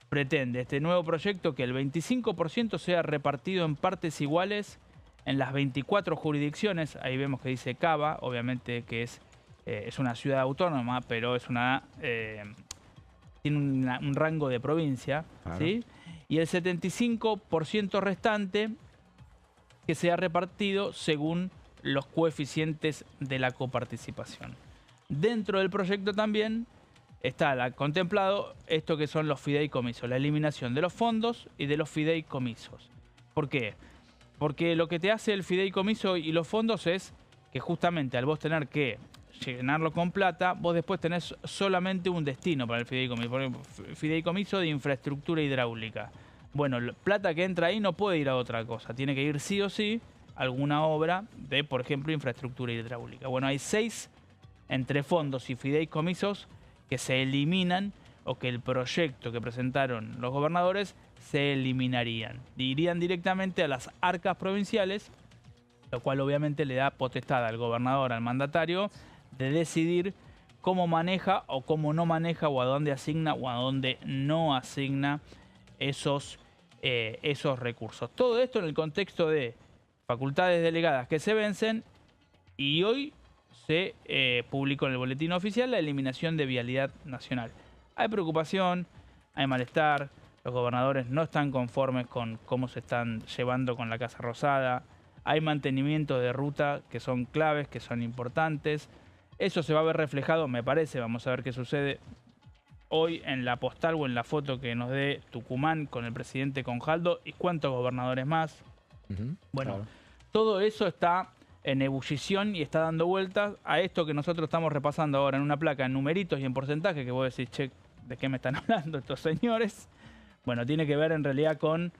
[SPEAKER 3] pretende este nuevo proyecto que el 25% sea repartido en partes iguales en las 24 jurisdicciones. Ahí vemos que dice Cava, obviamente que es una ciudad autónoma, pero es tiene un rango de provincia, claro, ¿sí? Y el 75% restante que sea repartido según los coeficientes de la coparticipación. Dentro del proyecto también está contemplado esto que son los fideicomisos, la eliminación de los fondos y de los fideicomisos. ¿Por qué? Porque lo que te hace el fideicomiso y los fondos es que justamente al vos tener que llenarlo con plata, vos después tenés solamente un destino para el fideicomiso. Por ejemplo, fideicomiso de infraestructura hidráulica. Bueno, plata que entra ahí no puede ir a otra cosa, tiene que ir sí o sí alguna obra de, por ejemplo, infraestructura hidráulica. Bueno, hay 6 entre fondos y fideicomisos que se eliminan o que el proyecto que presentaron los gobernadores se eliminarían. Irían directamente a las arcas provinciales, lo cual obviamente le da potestad al gobernador, al mandatario, de decidir cómo maneja o cómo no maneja o a dónde asigna o a dónde no asigna esos recursos. Todo esto en el contexto de facultades delegadas que se vencen y hoy se publicó en el boletín oficial la eliminación de Vialidad Nacional. Hay preocupación, hay malestar, los gobernadores no están conformes con cómo se están llevando con la Casa Rosada, hay mantenimiento de ruta que son claves, que son importantes. Eso se va a ver reflejado, me parece, vamos a ver qué sucede hoy en la postal o en la foto que nos dé Tucumán con el presidente Conjaldo y cuántos gobernadores más. Bueno, claro. Todo eso está en ebullición y está dando vueltas a esto que nosotros estamos repasando ahora en una placa, en numeritos y en porcentaje, que vos decís, che, ¿de qué me están hablando estos señores? Bueno, tiene que ver en realidad con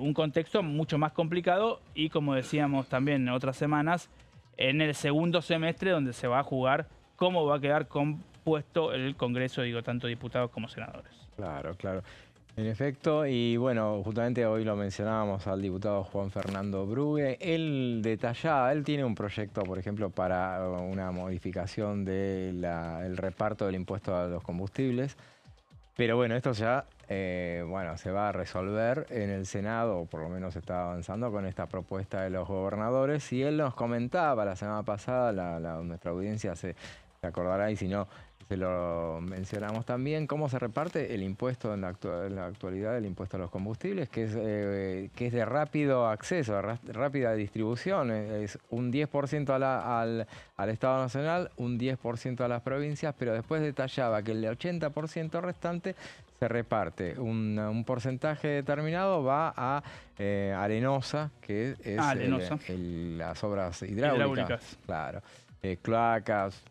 [SPEAKER 3] un contexto mucho más complicado y, como decíamos también en otras semanas, en el segundo semestre donde se va a jugar cómo va a quedar compuesto el Congreso, digo, tanto diputados como senadores.
[SPEAKER 1] Claro, claro. En efecto, y bueno, justamente hoy lo mencionábamos al diputado Juan Fernando Brugue. Él detallaba, él tiene un proyecto, por ejemplo, para una modificación del reparto del impuesto a los combustibles. Pero bueno, esto ya se va a resolver en el Senado, o por lo menos está avanzando con esta propuesta de los gobernadores. Y él nos comentaba la semana pasada, nuestra audiencia se acordará, y si no, se lo mencionamos también, cómo se reparte el impuesto en la actualidad, el impuesto a los combustibles, que es de rápido acceso, de rápida distribución. Es un 10% al Estado Nacional, un 10% a las provincias, pero después detallaba que el 80% restante se reparte. Un porcentaje determinado va a Arenosa, que es las obras hidráulicas. Claro. Cloacas,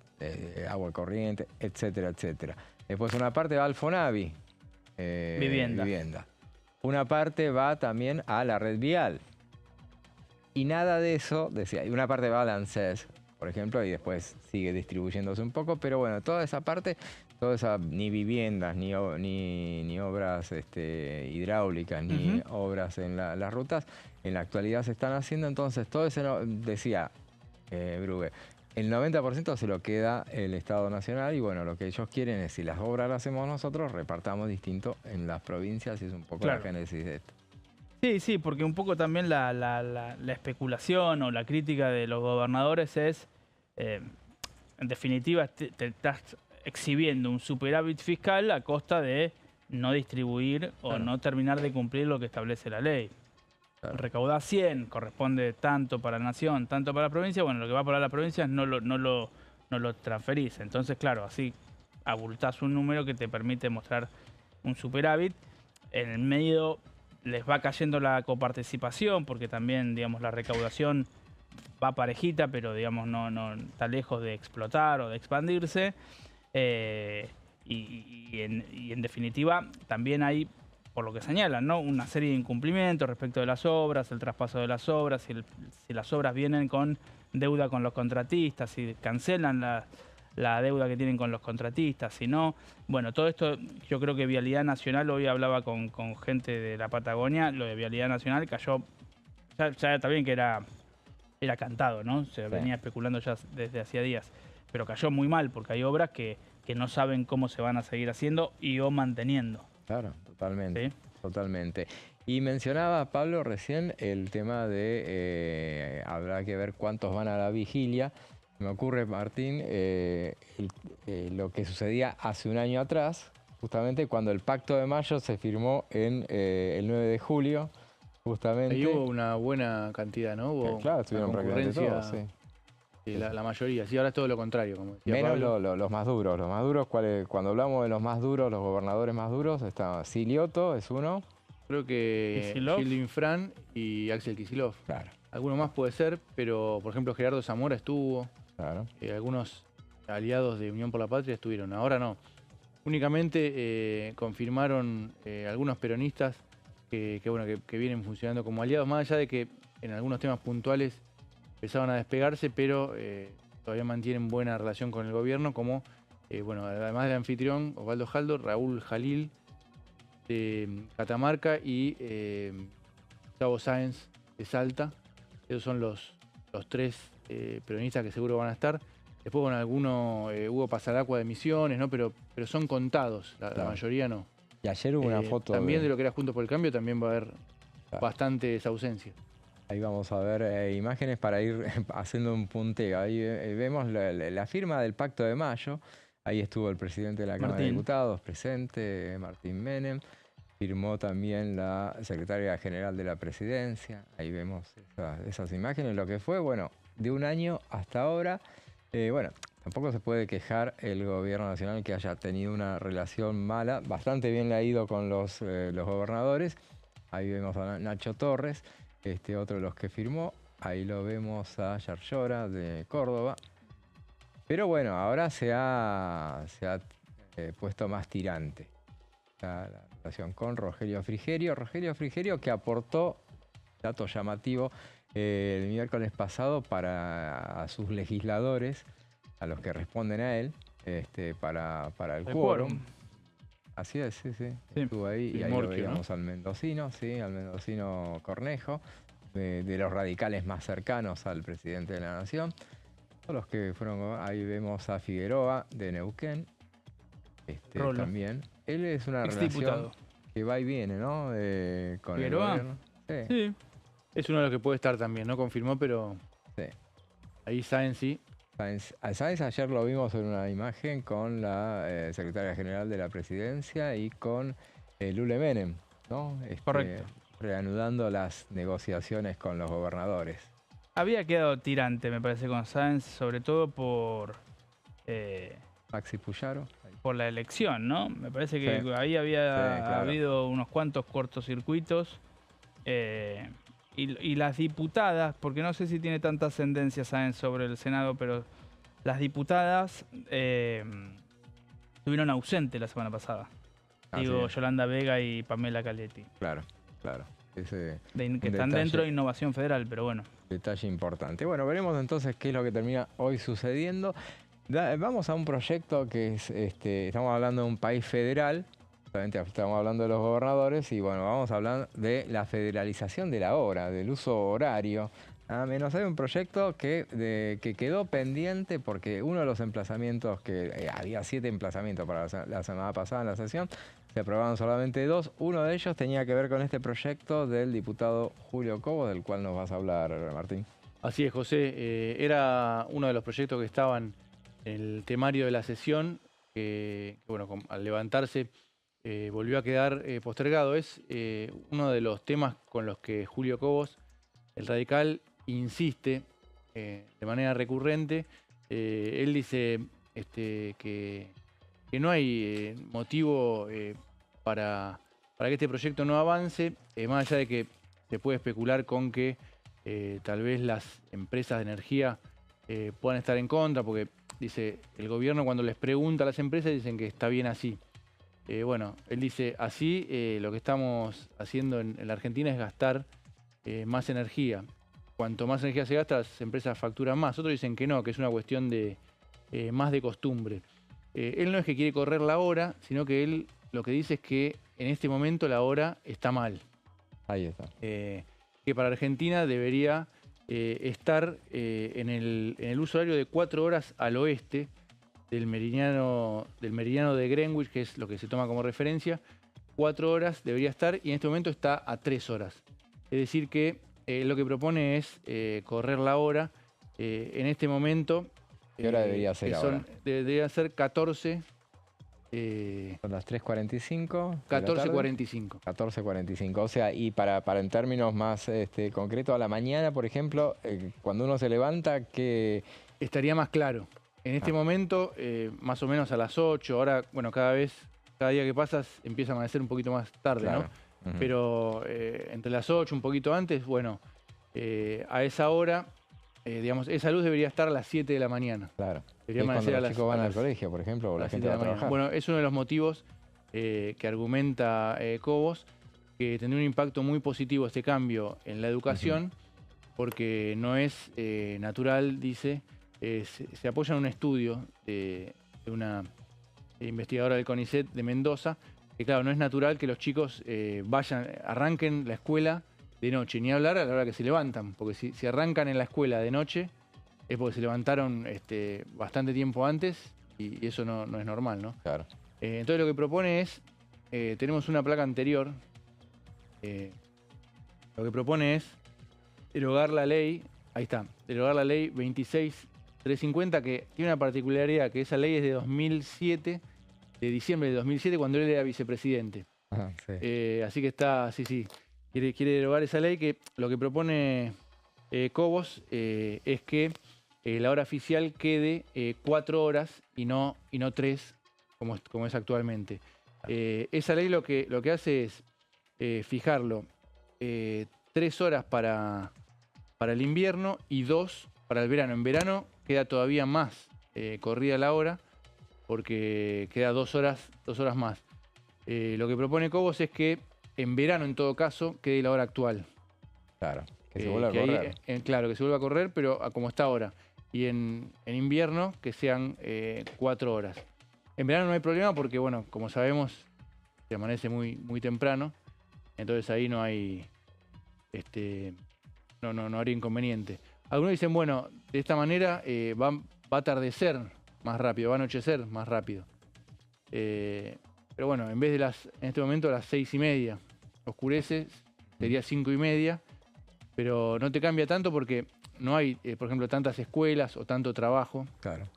[SPEAKER 1] agua corriente, etcétera, etcétera. Después una parte va al Fonavi, vivienda. Una parte va también a la red vial. Y nada de eso, decía, y una parte va al ANSES, por ejemplo, y después sigue distribuyéndose un poco, pero bueno, toda esa parte, ni viviendas, ni obras hidráulicas, ni obras en las rutas, en la actualidad se están haciendo. Entonces, todo eso, decía Brugue, el 90% se lo queda el Estado Nacional y bueno, lo que ellos quieren es, si las obras las hacemos nosotros, repartamos distinto en las provincias y es un poco la génesis de esto.
[SPEAKER 3] Sí, porque un poco también la especulación o la crítica de los gobernadores es, en definitiva, te estás exhibiendo un superávit fiscal a costa de no distribuir o no terminar de cumplir lo que establece la ley. Claro. Recaudar 100, corresponde tanto para la nación, tanto para la provincia. Bueno, lo que va para la provincia no lo transferís. Entonces, claro, así abultás un número que te permite mostrar un superávit. En el medio les va cayendo la coparticipación, porque también, digamos, la recaudación va parejita, pero, digamos, no está lejos de explotar o de expandirse. Y en definitiva, también hay, por lo que señalan, ¿no?, una serie de incumplimientos respecto de las obras, el traspaso de las obras, si las obras vienen con deuda con los contratistas, si cancelan la deuda que tienen con los contratistas, si no. Bueno, todo esto, yo creo que Vialidad Nacional, hoy hablaba con gente de la Patagonia, lo de Vialidad Nacional cayó, ya está bien que era cantado, ¿no? Se venía especulando ya desde hacía días, pero cayó muy mal porque hay obras que no saben cómo se van a seguir haciendo o manteniendo.
[SPEAKER 1] Claro, totalmente,
[SPEAKER 3] ¿sí?
[SPEAKER 1] Totalmente. Y mencionaba, Pablo, recién el tema de habrá que ver cuántos van a la vigilia. Me ocurre, Martín, lo que sucedía hace un año atrás, justamente cuando el Pacto de Mayo se firmó en el 9 de julio, justamente.
[SPEAKER 2] Ahí hubo una buena cantidad, ¿no? Hubo
[SPEAKER 1] claro, estuvieron prácticamente todos, sí.
[SPEAKER 2] La mayoría, sí, ahora es todo lo contrario, como decía
[SPEAKER 1] menos
[SPEAKER 2] Pablo.
[SPEAKER 1] los más duros. Los más duros, cuando hablamos de los más duros, los gobernadores más duros, está Silioto, es uno.
[SPEAKER 2] Creo que Gildo Infran y Axel Kicillof.
[SPEAKER 1] Claro.
[SPEAKER 2] Alguno más puede ser, pero por ejemplo Gerardo Zamora estuvo.
[SPEAKER 1] Claro.
[SPEAKER 2] Algunos aliados de Unión por la Patria estuvieron. Ahora no. Únicamente confirmaron algunos peronistas que vienen funcionando como aliados, más allá de que en algunos temas puntuales empezaron a despegarse, pero todavía mantienen buena relación con el gobierno, como, además del anfitrión, Osvaldo Jaldo, Raúl Jalil, de Catamarca, y Gustavo Sáenz, de Salta. Esos son los tres peronistas que seguro van a estar. Después con alguno, Hugo Pasaracua de Misiones, ¿no? Pero son contados, la mayoría no.
[SPEAKER 1] Y ayer hubo una foto
[SPEAKER 2] también de lo que era Juntos por el Cambio, también va a haber bastantes ausencias.
[SPEAKER 1] Ahí vamos a ver imágenes para ir haciendo un punteo. Ahí vemos la firma del Pacto de Mayo. Ahí estuvo el presidente de la Cámara de Diputados presente, Martín Menem. Firmó también la secretaria general de la Presidencia. Ahí vemos esas imágenes. Lo que fue, de un año hasta ahora. Tampoco se puede quejar el gobierno nacional que haya tenido una relación mala. Bastante bien le ha ido con los gobernadores. Ahí vemos a Nacho Torres, otro de los que firmó. Ahí lo vemos a Yarlora de Córdoba. Pero ahora se ha puesto más tirante la relación con Rogelio Frigerio. Rogelio Frigerio que aportó, dato llamativo, el miércoles pasado a sus legisladores, a los que responden a él, para el quórum. Así es, sí. Estuvo ahí y ahí lo veíamos, ¿no? Al mendocino Cornejo, de los radicales más cercanos al presidente de la Nación. Todos los que fueron, ahí vemos a Figueroa de Neuquén, también. Él es una relación que va y viene, ¿no? Con
[SPEAKER 3] ¿Figueroa?
[SPEAKER 1] el gobierno.
[SPEAKER 3] Sí.
[SPEAKER 2] Es uno de los que puede estar también, no confirmó, pero ahí Sáenz sí.
[SPEAKER 1] Sáenz ayer lo vimos en una imagen con la secretaria general de la Presidencia y con Lule Menem, ¿no?
[SPEAKER 3] Correcto.
[SPEAKER 1] Reanudando las negociaciones con los gobernadores.
[SPEAKER 3] Había quedado tirante, me parece, con Sáenz, sobre todo por
[SPEAKER 1] Maxi Puyaro.
[SPEAKER 3] Por la elección, ¿no? Me parece que ahí había habido unos cuantos cortocircuitos. Y las diputadas, porque no sé si tiene tanta ascendencia Sáenz sobre el Senado, pero las diputadas estuvieron ausentes la semana pasada. Yolanda Vega y Pamela Caletti.
[SPEAKER 1] Claro.
[SPEAKER 3] Que están dentro de Innovación Federal, pero bueno.
[SPEAKER 1] Detalle importante. Veremos entonces qué es lo que termina hoy sucediendo. Vamos a un proyecto que es, estamos hablando de un país federal. Estamos hablando de los gobernadores y vamos a hablar de la federalización de la hora, del uso horario. Nada menos hay un proyecto que quedó pendiente porque uno de los emplazamientos, había 7 emplazamientos para la semana pasada en la sesión, se aprobaron solamente 2. Uno de ellos tenía que ver con este proyecto del diputado Julio Cobos, del cual nos vas a hablar, Martín.
[SPEAKER 2] Así es, José. Era uno de los proyectos que estaban en el temario de la sesión, que al levantarse volvió a quedar postergado. Es uno de los temas con los que Julio Cobos, el radical, insiste de manera recurrente. Él dice que no hay motivo para que este proyecto no avance, más allá de que se puede especular con que tal vez las empresas de energía puedan estar en contra, porque dice, el gobierno cuando les pregunta a las empresas dicen que está bien así. Él dice, así lo que estamos haciendo en la Argentina es gastar más energía. Cuanto más energía se gasta, las empresas facturan más. Otros dicen que no, que es una cuestión de más de costumbre. Él no es que quiere correr la hora, sino que él lo que dice es que en este momento la hora está mal.
[SPEAKER 1] Ahí está.
[SPEAKER 2] Que para Argentina debería estar en el uso horario de 4 horas al oeste del meridiano de Greenwich, que es lo que se toma como referencia. 4 horas debería estar y en este momento está a 3 horas. Es decir que lo que propone es correr la hora. En este momento...
[SPEAKER 1] ¿Qué hora debería ser ahora?
[SPEAKER 2] Debería ser 14...
[SPEAKER 1] Son las 3:45.
[SPEAKER 2] 14:45.
[SPEAKER 1] 14:45. O sea, y para en términos más concretos, a la mañana, por ejemplo, cuando uno se levanta, ¿qué...?
[SPEAKER 2] Estaría más claro. En este momento, más o menos a las 8, ahora, cada día que pasa empieza a amanecer un poquito más tarde,
[SPEAKER 1] claro,
[SPEAKER 2] ¿no? Pero entre las 8, un poquito antes, a esa hora, esa luz debería estar a las 7 de la mañana.
[SPEAKER 1] Claro.
[SPEAKER 2] Debería
[SPEAKER 1] amanecer cuando los chicos van al colegio, por ejemplo, o la gente va a trabajar.
[SPEAKER 2] Bueno, es uno de los motivos que argumenta Cobos, que tendría un impacto muy positivo este cambio en la educación, porque no es natural, dice, se apoya en un estudio de una investigadora del CONICET de Mendoza, que claro, no es natural que los chicos arranquen la escuela de noche, ni hablar a la hora que se levantan, porque si arrancan en la escuela de noche es porque se levantaron bastante tiempo antes y eso no es normal, ¿no?
[SPEAKER 1] Claro.
[SPEAKER 2] Entonces lo que propone es, tenemos una placa anterior, lo que propone es derogar la ley, ahí está, derogar la ley 26350, que tiene una particularidad, que esa ley es de 2007, de diciembre de 2007, cuando él era vicepresidente.
[SPEAKER 1] Ajá, sí.
[SPEAKER 2] Así que está, sí, quiere derogar esa ley, que lo que propone Cobos es que la hora oficial quede 4 horas y no 3, como es actualmente. Esa ley lo que hace es fijarlo 3 horas para el invierno y 2 para el verano. En verano queda todavía más corrida la hora porque queda 2 horas más. Lo que propone Cobos es que en verano, en todo caso, quede la hora actual.
[SPEAKER 1] Claro, que se vuelva a correr.
[SPEAKER 2] Claro, que se vuelva a correr, pero como está ahora. Y en invierno que sean 4 horas. En verano no hay problema porque, bueno, como sabemos, se amanece muy temprano. Entonces ahí no hay, no habría inconveniente. Algunos dicen, bueno, de esta manera va a atardecer más rápido, va a anochecer más rápido. Pero bueno, en vez de en este momento a las 6:30 oscurece, sería 5:30, pero no te cambia tanto porque no hay, por ejemplo, tantas escuelas o tanto trabajo.
[SPEAKER 1] Claro.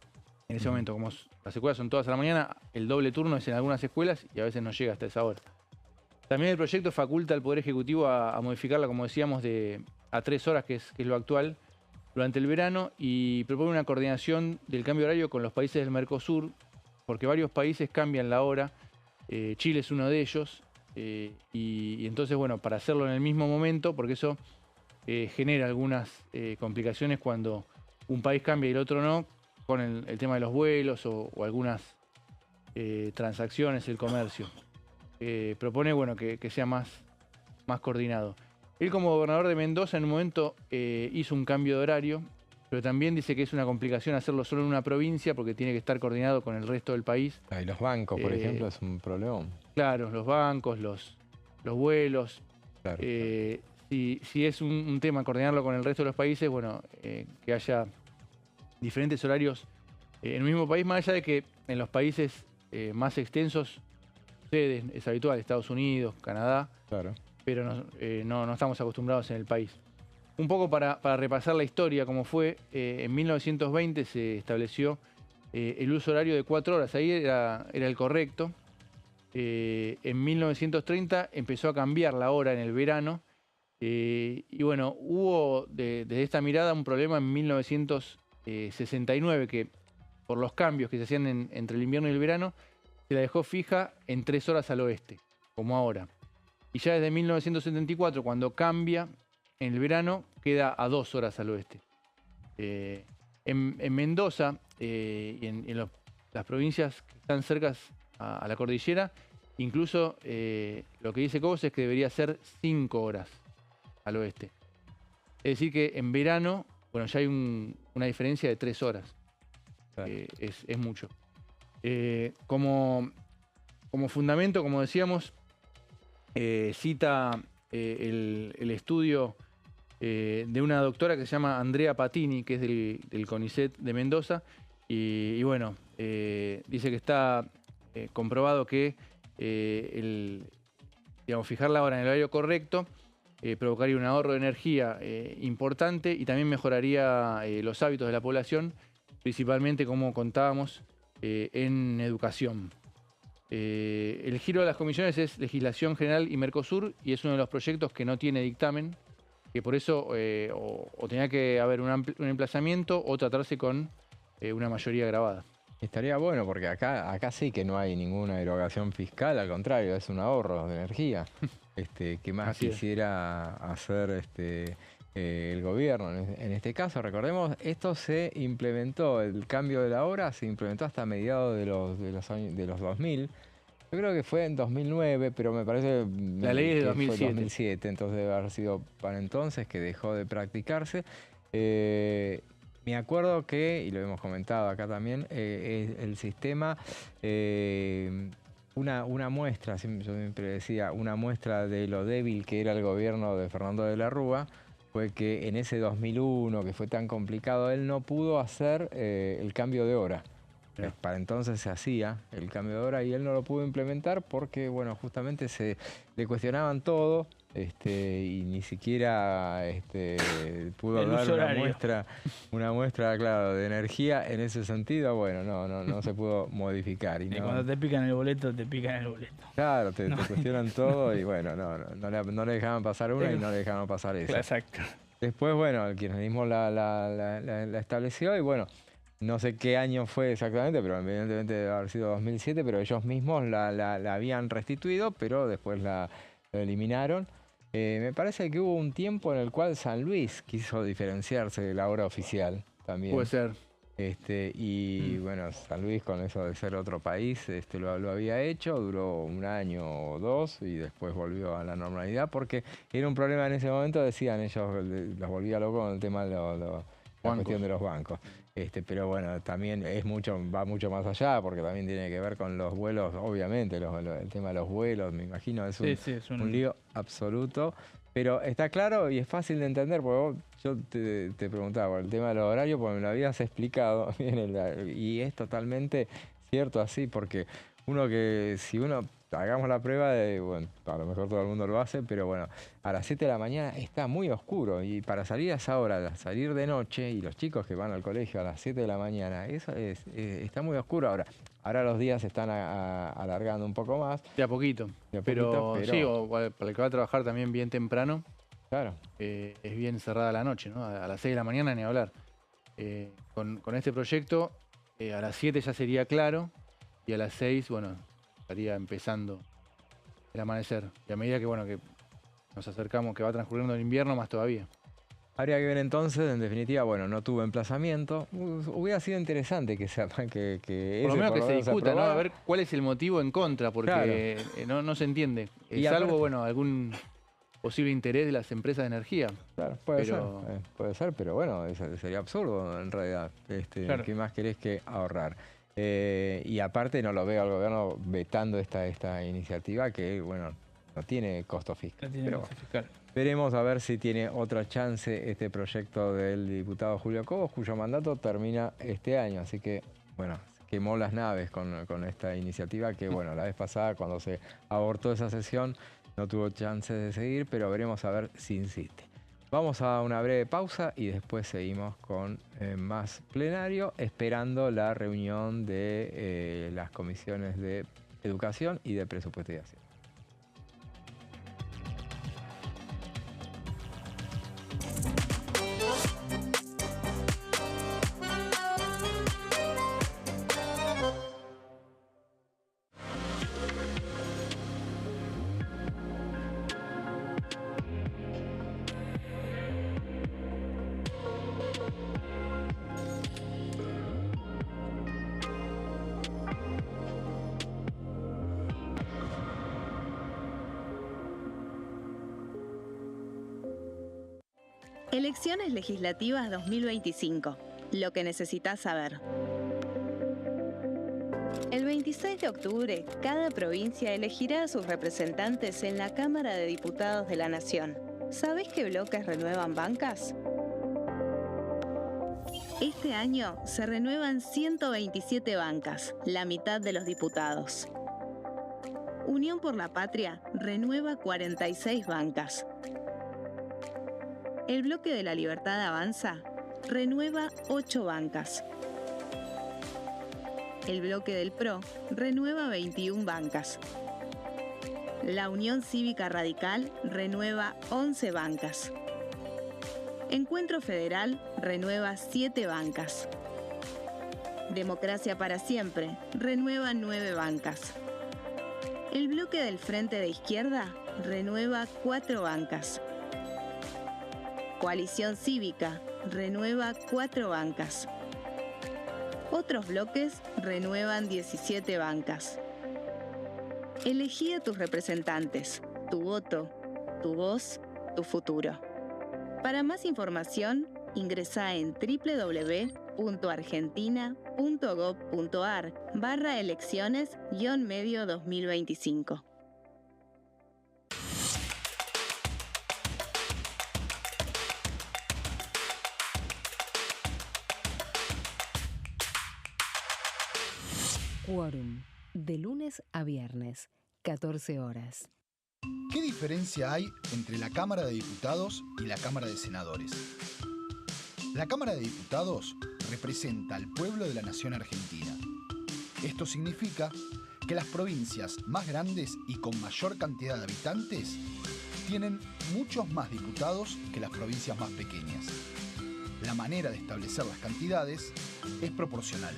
[SPEAKER 2] En ese momento, como las escuelas son todas a la mañana, el doble turno es en algunas escuelas y a veces no llega hasta esa hora. También el proyecto faculta al Poder Ejecutivo a modificarla, como decíamos, a 3 horas, que es lo actual, durante el verano, y propone una coordinación del cambio horario con los países del Mercosur, porque varios países cambian la hora. Chile es uno de ellos, y entonces, bueno, para hacerlo en el mismo momento, porque eso genera algunas complicaciones cuando un país cambia y el otro no, con el tema de los vuelos o algunas transacciones, el comercio. Propone, bueno, que sea más coordinado. Él, como gobernador de Mendoza, en un momento hizo un cambio de horario, pero también dice que es una complicación hacerlo solo en una provincia porque tiene que estar coordinado con el resto del país.
[SPEAKER 1] Y los bancos, por ejemplo, es un problema.
[SPEAKER 2] Claro, los bancos, los vuelos.
[SPEAKER 1] Claro.
[SPEAKER 2] Si es un tema coordinarlo con el resto de los países, bueno, que haya diferentes horarios en el mismo país, más allá de que en los países más extensos es habitual, Estados Unidos, Canadá,
[SPEAKER 1] Claro.
[SPEAKER 2] pero no estamos acostumbrados en el país. Un poco para repasar la historia, como fue, en 1920 se estableció el uso horario de 4 horas, ahí era el correcto. En 1930 empezó a cambiar la hora en el verano, y bueno, hubo desde esta mirada un problema en 1969, que por los cambios que se hacían entre el invierno y el verano, se la dejó fija en 3 horas al oeste, como ahora. Y ya desde 1974, cuando cambia, en el verano queda a 2 horas al oeste. En Mendoza y en las provincias que están cercas a la cordillera, incluso lo que dice Cobos es que debería ser 5 horas al oeste. Es decir que en verano, bueno, ya hay una diferencia de 3 horas.
[SPEAKER 1] Claro.
[SPEAKER 2] Es mucho. Como fundamento, como decíamos, cita el estudio de una doctora que se llama Andrea Patini, que es del CONICET de Mendoza, y bueno, dice que está comprobado que fijar la hora en el horario correcto provocaría un ahorro de energía importante y también mejoraría los hábitos de la población, principalmente, como contábamos, en educación. El giro de las comisiones es legislación general y Mercosur, y es uno de los proyectos que no tiene dictamen, que por eso o tenía que haber un emplazamiento o tratarse con una mayoría grabada.
[SPEAKER 1] Estaría bueno porque acá sí que no hay ninguna derogación fiscal, al contrario, es un ahorro de energía. ¿Qué más
[SPEAKER 2] Así
[SPEAKER 1] quisiera hacer el gobierno? En este caso, recordemos, esto se implementó, el cambio de la hora se implementó hasta mediados de los 2000, Yo creo que fue en 2009, pero me parece
[SPEAKER 2] La ley es de
[SPEAKER 1] que
[SPEAKER 2] 2007.
[SPEAKER 1] fue 2007, entonces debe haber sido para entonces que dejó de practicarse. Me acuerdo que, y lo hemos comentado acá también, el sistema, una muestra, yo siempre decía, una muestra de lo débil que era el gobierno de Fernando de la Rúa, fue que en ese 2001, que fue tan complicado, él no pudo hacer el cambio de hora. Para entonces se hacía el cambio de hora y él no lo pudo implementar porque, bueno, justamente le cuestionaban todo y ni siquiera pudo dar una muestra, claro, de energía en ese sentido. Bueno, no se pudo modificar.
[SPEAKER 3] Y cuando te pican el boleto, te pican el boleto.
[SPEAKER 1] Claro, te cuestionan todo y bueno, no le dejaban pasar una y no le dejaban pasar esa.
[SPEAKER 3] Exacto.
[SPEAKER 1] Después, bueno, el kirchnerismo la estableció y bueno, no sé qué año fue exactamente, pero evidentemente debe haber sido 2007, pero ellos mismos la habían restituido, pero después la eliminaron. Me parece que hubo un tiempo en el cual San Luis quiso diferenciarse de la hora oficial también.
[SPEAKER 2] Puede ser.
[SPEAKER 1] Y bueno, San Luis con eso de ser otro país lo había hecho, duró un año o dos y después volvió a la normalidad porque era un problema en ese momento, decían ellos, los volvía locos con el tema de la cuestión de los bancos. Pero bueno, también va mucho más allá porque también tiene que ver con los vuelos, obviamente, el tema de los vuelos, me imagino, es un lío absoluto. Pero está claro y es fácil de entender, porque yo te preguntaba por el tema de los horarios, porque me lo habías explicado bien, y es totalmente cierto así, porque si uno hagamos la prueba de, bueno, a lo mejor todo el mundo lo hace, pero bueno, a las 7 de la mañana está muy oscuro y para salir a esa hora, salir de noche, y los chicos que van al colegio a las 7 de la mañana, eso está muy oscuro ahora los días se están alargando un poco más.
[SPEAKER 2] De a poquito. Pero sí, o para el que va a trabajar también bien temprano.
[SPEAKER 1] Claro.
[SPEAKER 2] Es bien cerrada la noche, ¿no? A las 6 de la mañana ni hablar. Con este proyecto, a las 7 ya sería claro y a las 6, bueno, estaría empezando el amanecer. Y a medida que nos acercamos, que va transcurriendo el invierno, más todavía.
[SPEAKER 1] Habría que ver entonces, en definitiva, bueno, no tuvo emplazamiento. Hubiera sido interesante que sepan que
[SPEAKER 2] por lo menos que se discuta, ¿no? A ver cuál es el motivo en contra, porque claro, no se entiende. Salvo, bueno, algún posible interés de las empresas de energía.
[SPEAKER 1] Claro, puede ser, pero bueno, sería absurdo en realidad.
[SPEAKER 3] Claro.
[SPEAKER 1] ¿Qué más querés que ahorrar? Y aparte no lo veo al gobierno vetando esta iniciativa que, bueno, no tiene costo fiscal. Veremos a ver si tiene otra chance este proyecto del diputado Julio Cobos, cuyo mandato termina este año. Así que, bueno, quemó las naves con esta iniciativa que, bueno, la vez pasada cuando se abortó esa sesión no tuvo chance de seguir, pero veremos a ver si insiste. Vamos a una breve pausa y después seguimos con más plenario, esperando la reunión de las comisiones de Educación y de Presupuesto y Hacienda.
[SPEAKER 5] Elecciones legislativas 2025. Lo que necesitas saber. El 26 de octubre, cada provincia elegirá a sus representantes en la Cámara de Diputados de la Nación. ¿Sabés qué bloques renuevan bancas? Este año se renuevan 127 bancas, la mitad de los diputados. Unión por la Patria renueva 46 bancas. El Bloque de la Libertad Avanza renueva 8 bancas. El Bloque del PRO renueva 21 bancas. La Unión Cívica Radical renueva 11 bancas. Encuentro Federal renueva 7 bancas. Democracia para Siempre renueva 9 bancas. El Bloque del Frente de Izquierda renueva 4 bancas. Coalición Cívica renueva 4 bancas. Otros bloques renuevan 17 bancas. Elegí a tus representantes, tu voto, tu voz, tu futuro. Para más información, ingresá en www.argentina.gov.ar/elecciones-medio 2025.
[SPEAKER 4] Quórum, de lunes a viernes, 14 horas.
[SPEAKER 8] ¿Qué diferencia hay entre la Cámara de Diputados y la Cámara de Senadores? La Cámara de Diputados representa al pueblo de la nación argentina. Esto significa que las provincias más grandes y con mayor cantidad de habitantes tienen muchos más diputados que las provincias más pequeñas. La manera de establecer las cantidades es proporcional.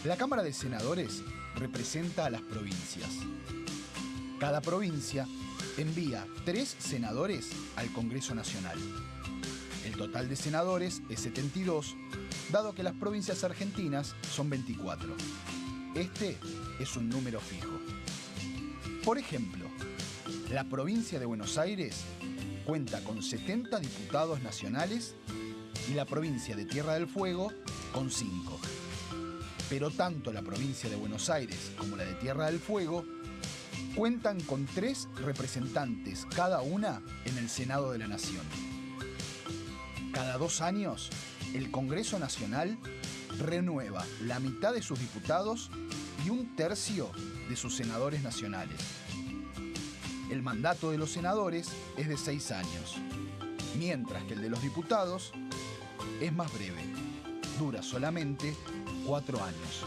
[SPEAKER 8] La Cámara de Senadores representa a las provincias. Cada provincia envía 3 senadores al Congreso Nacional. El total de senadores es 72, dado que las provincias argentinas son 24. Este es un número fijo. Por ejemplo, la provincia de Buenos Aires cuenta con 70 diputados nacionales y la provincia de Tierra del Fuego con 5. Pero tanto la provincia de Buenos Aires como la de Tierra del Fuego cuentan con 3 representantes cada una en el Senado de la Nación. Cada 2 años, el Congreso Nacional renueva la mitad de sus diputados y 1/3 de sus senadores nacionales. El mandato de los senadores es de 6 años, mientras que el de los diputados es más breve, dura solamente 4 años.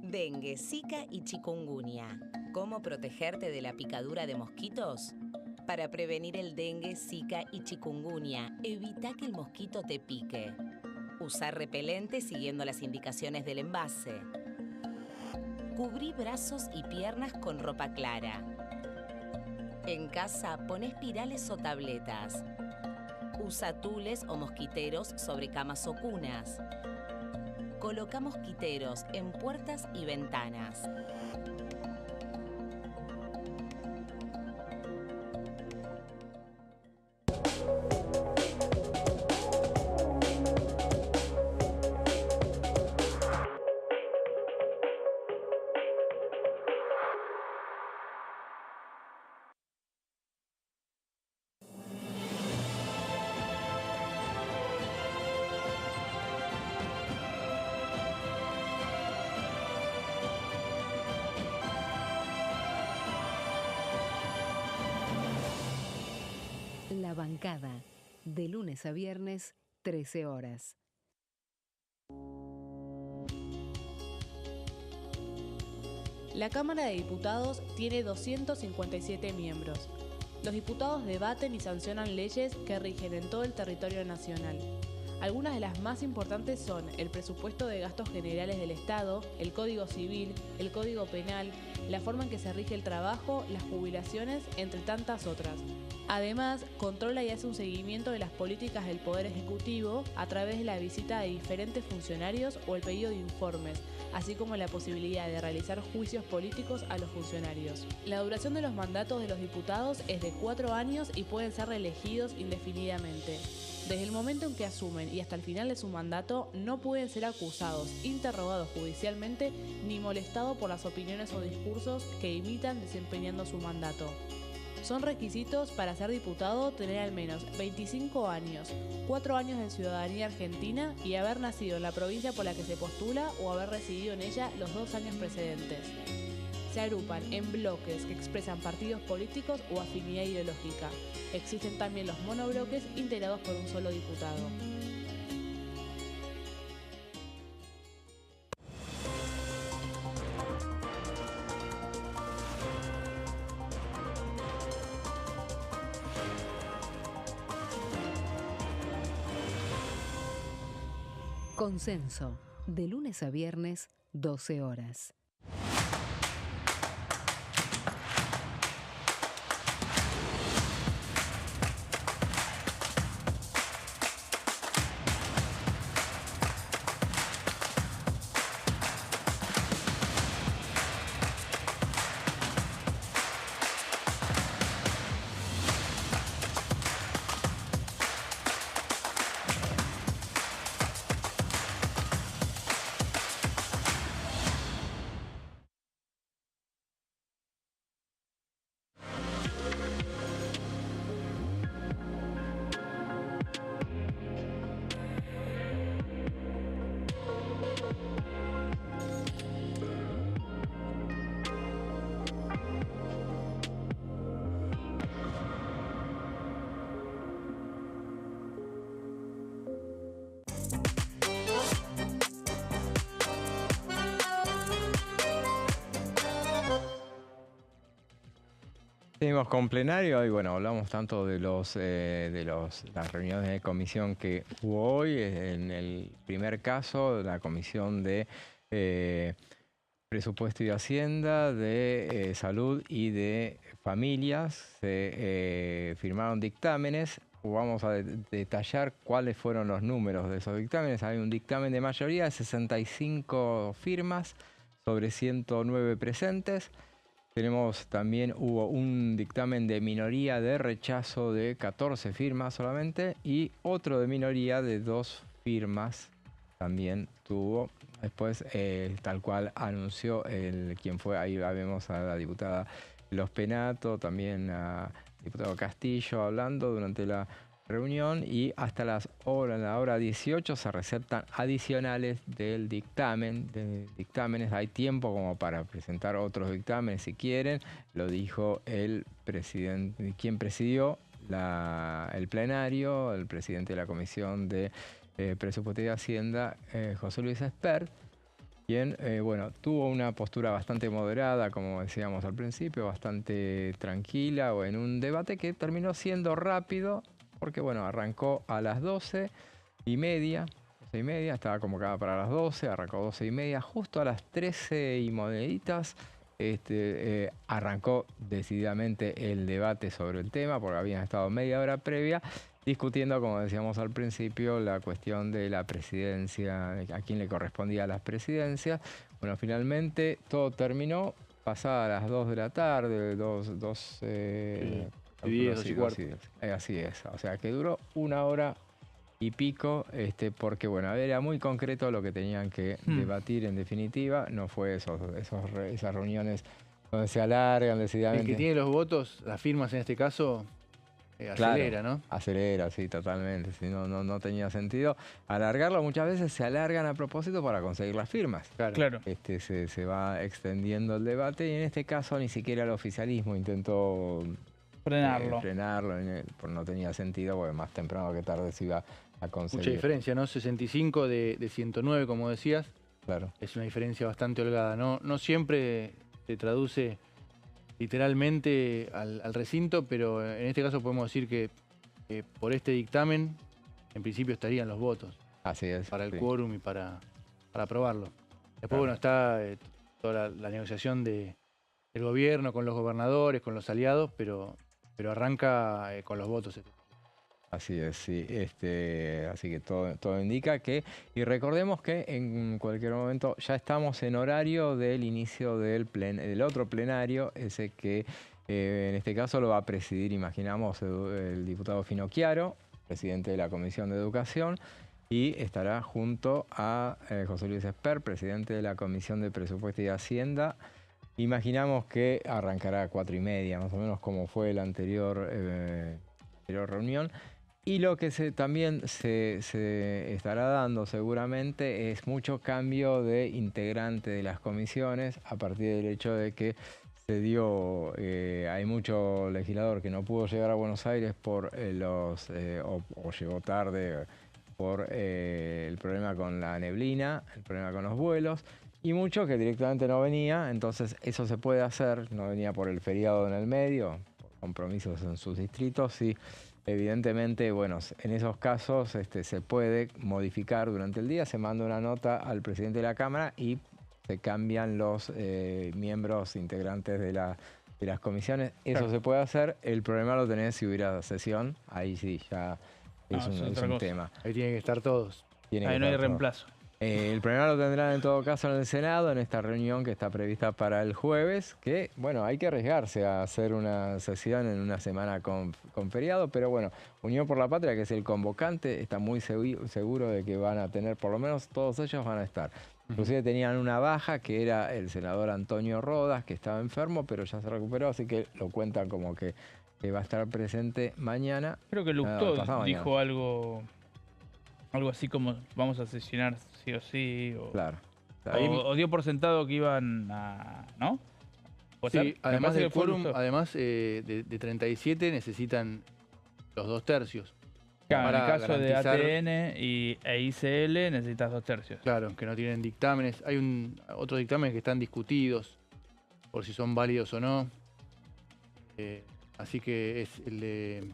[SPEAKER 6] Dengue, Zika y chikungunya. ¿Cómo protegerte de la picadura de mosquitos? Para prevenir el dengue, Zika y chikungunya, evita que el mosquito te pique. Usar repelente siguiendo las indicaciones del envase. Cubrí brazos y piernas con ropa clara. En casa, pon espirales o tabletas. Usa tules o mosquiteros sobre camas o cunas. Coloca mosquiteros en puertas y ventanas.
[SPEAKER 4] La bancada, de lunes a viernes, 13 horas.
[SPEAKER 7] La Cámara de Diputados tiene 257 miembros. Los diputados debaten y sancionan leyes que rigen en todo el territorio nacional. Algunas de las más importantes son el presupuesto de gastos generales del Estado, el Código Civil, el Código Penal, la forma en que se rige el trabajo, las jubilaciones, entre tantas otras. Además, controla y hace un seguimiento de las políticas del Poder Ejecutivo a través de la visita de diferentes funcionarios o el pedido de informes, así como la posibilidad de realizar juicios políticos a los funcionarios. La duración de los mandatos de los diputados es de 4 años y pueden ser reelegidos indefinidamente. Desde el momento en que asumen y hasta el final de su mandato, no pueden ser acusados, interrogados judicialmente, ni molestados por las opiniones o discursos que imitan desempeñando su mandato. Son requisitos para ser diputado tener al menos 25 años, 4 años de ciudadanía argentina y haber nacido en la provincia por la que se postula o haber residido en ella los 2 años precedentes. Se agrupan en bloques que expresan partidos políticos o afinidad ideológica. Existen también los monobloques integrados por un solo diputado.
[SPEAKER 4] Consenso, de lunes a viernes, 12 horas.
[SPEAKER 1] Seguimos con plenario y bueno, hablamos tanto de las reuniones de comisión que hubo hoy. En el primer caso, la comisión de Presupuesto y Hacienda, de Salud y de Familias, se firmaron dictámenes. Vamos a detallar cuáles fueron los números de esos dictámenes. Hay un dictamen de mayoría de 65 firmas sobre 109 presentes. Hubo un dictamen de minoría de rechazo de 14 firmas solamente y otro de minoría de 2 firmas también tuvo. Después, tal cual anunció quien fue, ahí vemos a la diputada Los Penato, también al diputado Castillo hablando durante la reunión, y hasta la hora 18 se receptan adicionales del dictamen. Hay tiempo como para presentar otros dictámenes si quieren. Lo dijo el presidente, quien presidió el plenario, el presidente de la Comisión de Presupuesto y Hacienda, José Luis Espert, quien tuvo una postura bastante moderada, como decíamos al principio, bastante tranquila, o en un debate que terminó siendo rápido, porque arrancó a las 12:30, estaba convocada para las 12, arrancó 12:30, justo a las 13 y moneditas arrancó decididamente el debate sobre el tema, porque habían estado media hora previa discutiendo, como decíamos al principio, la cuestión de la presidencia, a quién le correspondía las presidencias. Bueno, finalmente todo terminó pasadas las 2 de la tarde, 2:10. Así es, o sea que duró 1 hora y pico, porque era muy concreto lo que tenían que debatir en definitiva. No fue esas reuniones donde se alargan decididamente.
[SPEAKER 2] El que tiene los votos, las firmas en este caso, acelera,
[SPEAKER 1] claro,
[SPEAKER 2] ¿no?
[SPEAKER 1] Acelera, sí, totalmente. Si no tenía sentido alargarlo. Muchas veces se alargan a propósito para conseguir las firmas.
[SPEAKER 3] Claro.
[SPEAKER 1] Se va extendiendo el debate, y en este caso ni siquiera el oficialismo intentó frenarlo, porque no tenía sentido, porque más temprano que tarde se iba a conseguir.
[SPEAKER 2] Mucha diferencia, ¿no? 65 de 109, como decías.
[SPEAKER 1] Claro.
[SPEAKER 2] Es una diferencia bastante holgada. No siempre se traduce literalmente al recinto, pero en este caso podemos decir que por este dictamen, en principio estarían los votos.
[SPEAKER 1] Así es.
[SPEAKER 2] Para el quórum y para aprobarlo. Después, está toda la negociación del gobierno con los gobernadores, con los aliados, pero arranca con los votos.
[SPEAKER 1] Así es, sí. Así que todo indica que... Y recordemos que en cualquier momento ya estamos en horario del inicio del otro plenario, ese que en este caso lo va a presidir, imaginamos, el diputado Finocchiaro, presidente de la Comisión de Educación, y estará junto a José Luis Espert, presidente de la Comisión de Presupuesto y Hacienda. Imaginamos que arrancará a 4:30, más o menos como fue la anterior reunión. Y lo que también se estará dando seguramente es mucho cambio de integrante de las comisiones, a partir del hecho de que hay mucho legislador que no pudo llegar a Buenos Aires por o llegó tarde por el problema con la neblina, el problema con los vuelos, y mucho que directamente no venía. Entonces eso se puede hacer, no venía por el feriado en el medio, por compromisos en sus distritos, y evidentemente, en esos casos se puede modificar durante el día, se manda una nota al presidente de la Cámara y se cambian los miembros integrantes de las comisiones. Eso se puede hacer. El problema lo tenés si hubiera sesión, ahí sí, ya es un tema.
[SPEAKER 2] Ahí tienen que estar todos.
[SPEAKER 3] Ahí no hay reemplazo.
[SPEAKER 1] El problema lo tendrán en todo caso en el Senado, en esta reunión que está prevista para el jueves, que hay que arriesgarse a hacer una sesión en una semana con feriado, pero Unión por la Patria, que es el convocante, está muy seguro de que van a tener, por lo menos todos ellos van a estar. Inclusive tenían una baja, que era el senador Antonio Rodas, que estaba enfermo, pero ya se recuperó, así que lo cuentan como que va a estar presente mañana.
[SPEAKER 3] Creo que Lustó dijo algo así como vamos a sesionar sí o sí, o dio por sentado que iban a... ¿no?
[SPEAKER 2] Sí, además del quórum, además de 37 necesitan los 2/3.
[SPEAKER 3] Claro, en el caso de ATN e ICL necesitas 2/3.
[SPEAKER 2] Claro, que no tienen dictámenes. Hay otros dictámenes que están discutidos por si son válidos o no. Así que es el de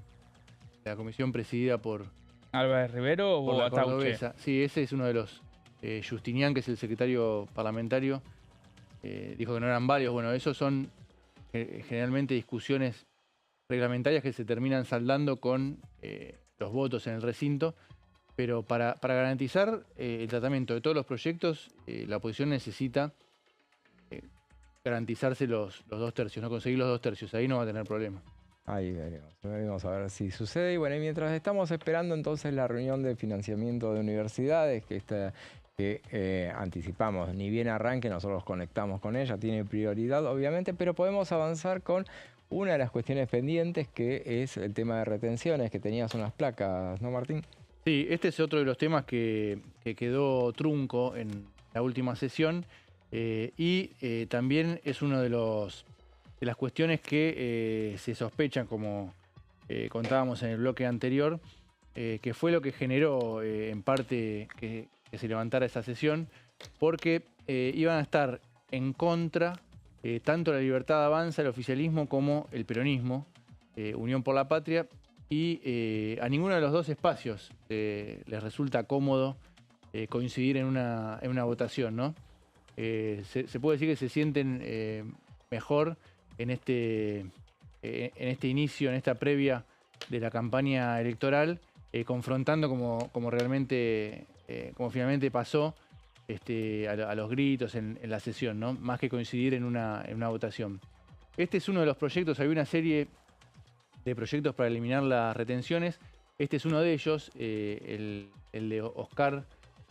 [SPEAKER 2] la comisión presidida por
[SPEAKER 3] ¿Álvarez Rivero
[SPEAKER 2] por
[SPEAKER 3] o
[SPEAKER 2] la
[SPEAKER 3] Atauche?
[SPEAKER 2] cordobesa. Sí, ese es uno de los. Justinian, que es el secretario parlamentario, dijo que no eran varios. Bueno, esos son generalmente discusiones reglamentarias que se terminan saldando con los votos en el recinto, pero para garantizar el tratamiento de todos los proyectos, la oposición necesita garantizarse los 2 tercios, no conseguir los 2 tercios, ahí no va a tener problema.
[SPEAKER 1] Ahí veremos a ver si sucede. Y bueno, y mientras estamos esperando entonces la reunión de financiamiento de universidades, que anticipamos, ni bien arranque, nosotros conectamos con ella, tiene prioridad obviamente, pero podemos avanzar con una de las cuestiones pendientes, que es el tema de retenciones, que tenías unas placas, ¿no, Martín?
[SPEAKER 2] Sí, este es otro de los temas que quedó trunco en la última sesión y también es uno de las cuestiones que se sospechan, como contábamos en el bloque anterior, que fue lo que generó en parte que se levantara esa sesión, porque iban a estar en contra tanto la Libertad Avanza, el oficialismo, como el peronismo, Unión por la Patria, y a ninguno de los dos espacios les resulta cómodo coincidir en una votación, ¿no? Se puede decir que se sienten mejor en este inicio, en esta previa de la campaña electoral, confrontando como realmente, como finalmente pasó, a los gritos en la sesión, ¿no? Más que coincidir en una votación. Este es uno de los proyectos, había una serie de proyectos para eliminar las retenciones. Este es uno de ellos, el de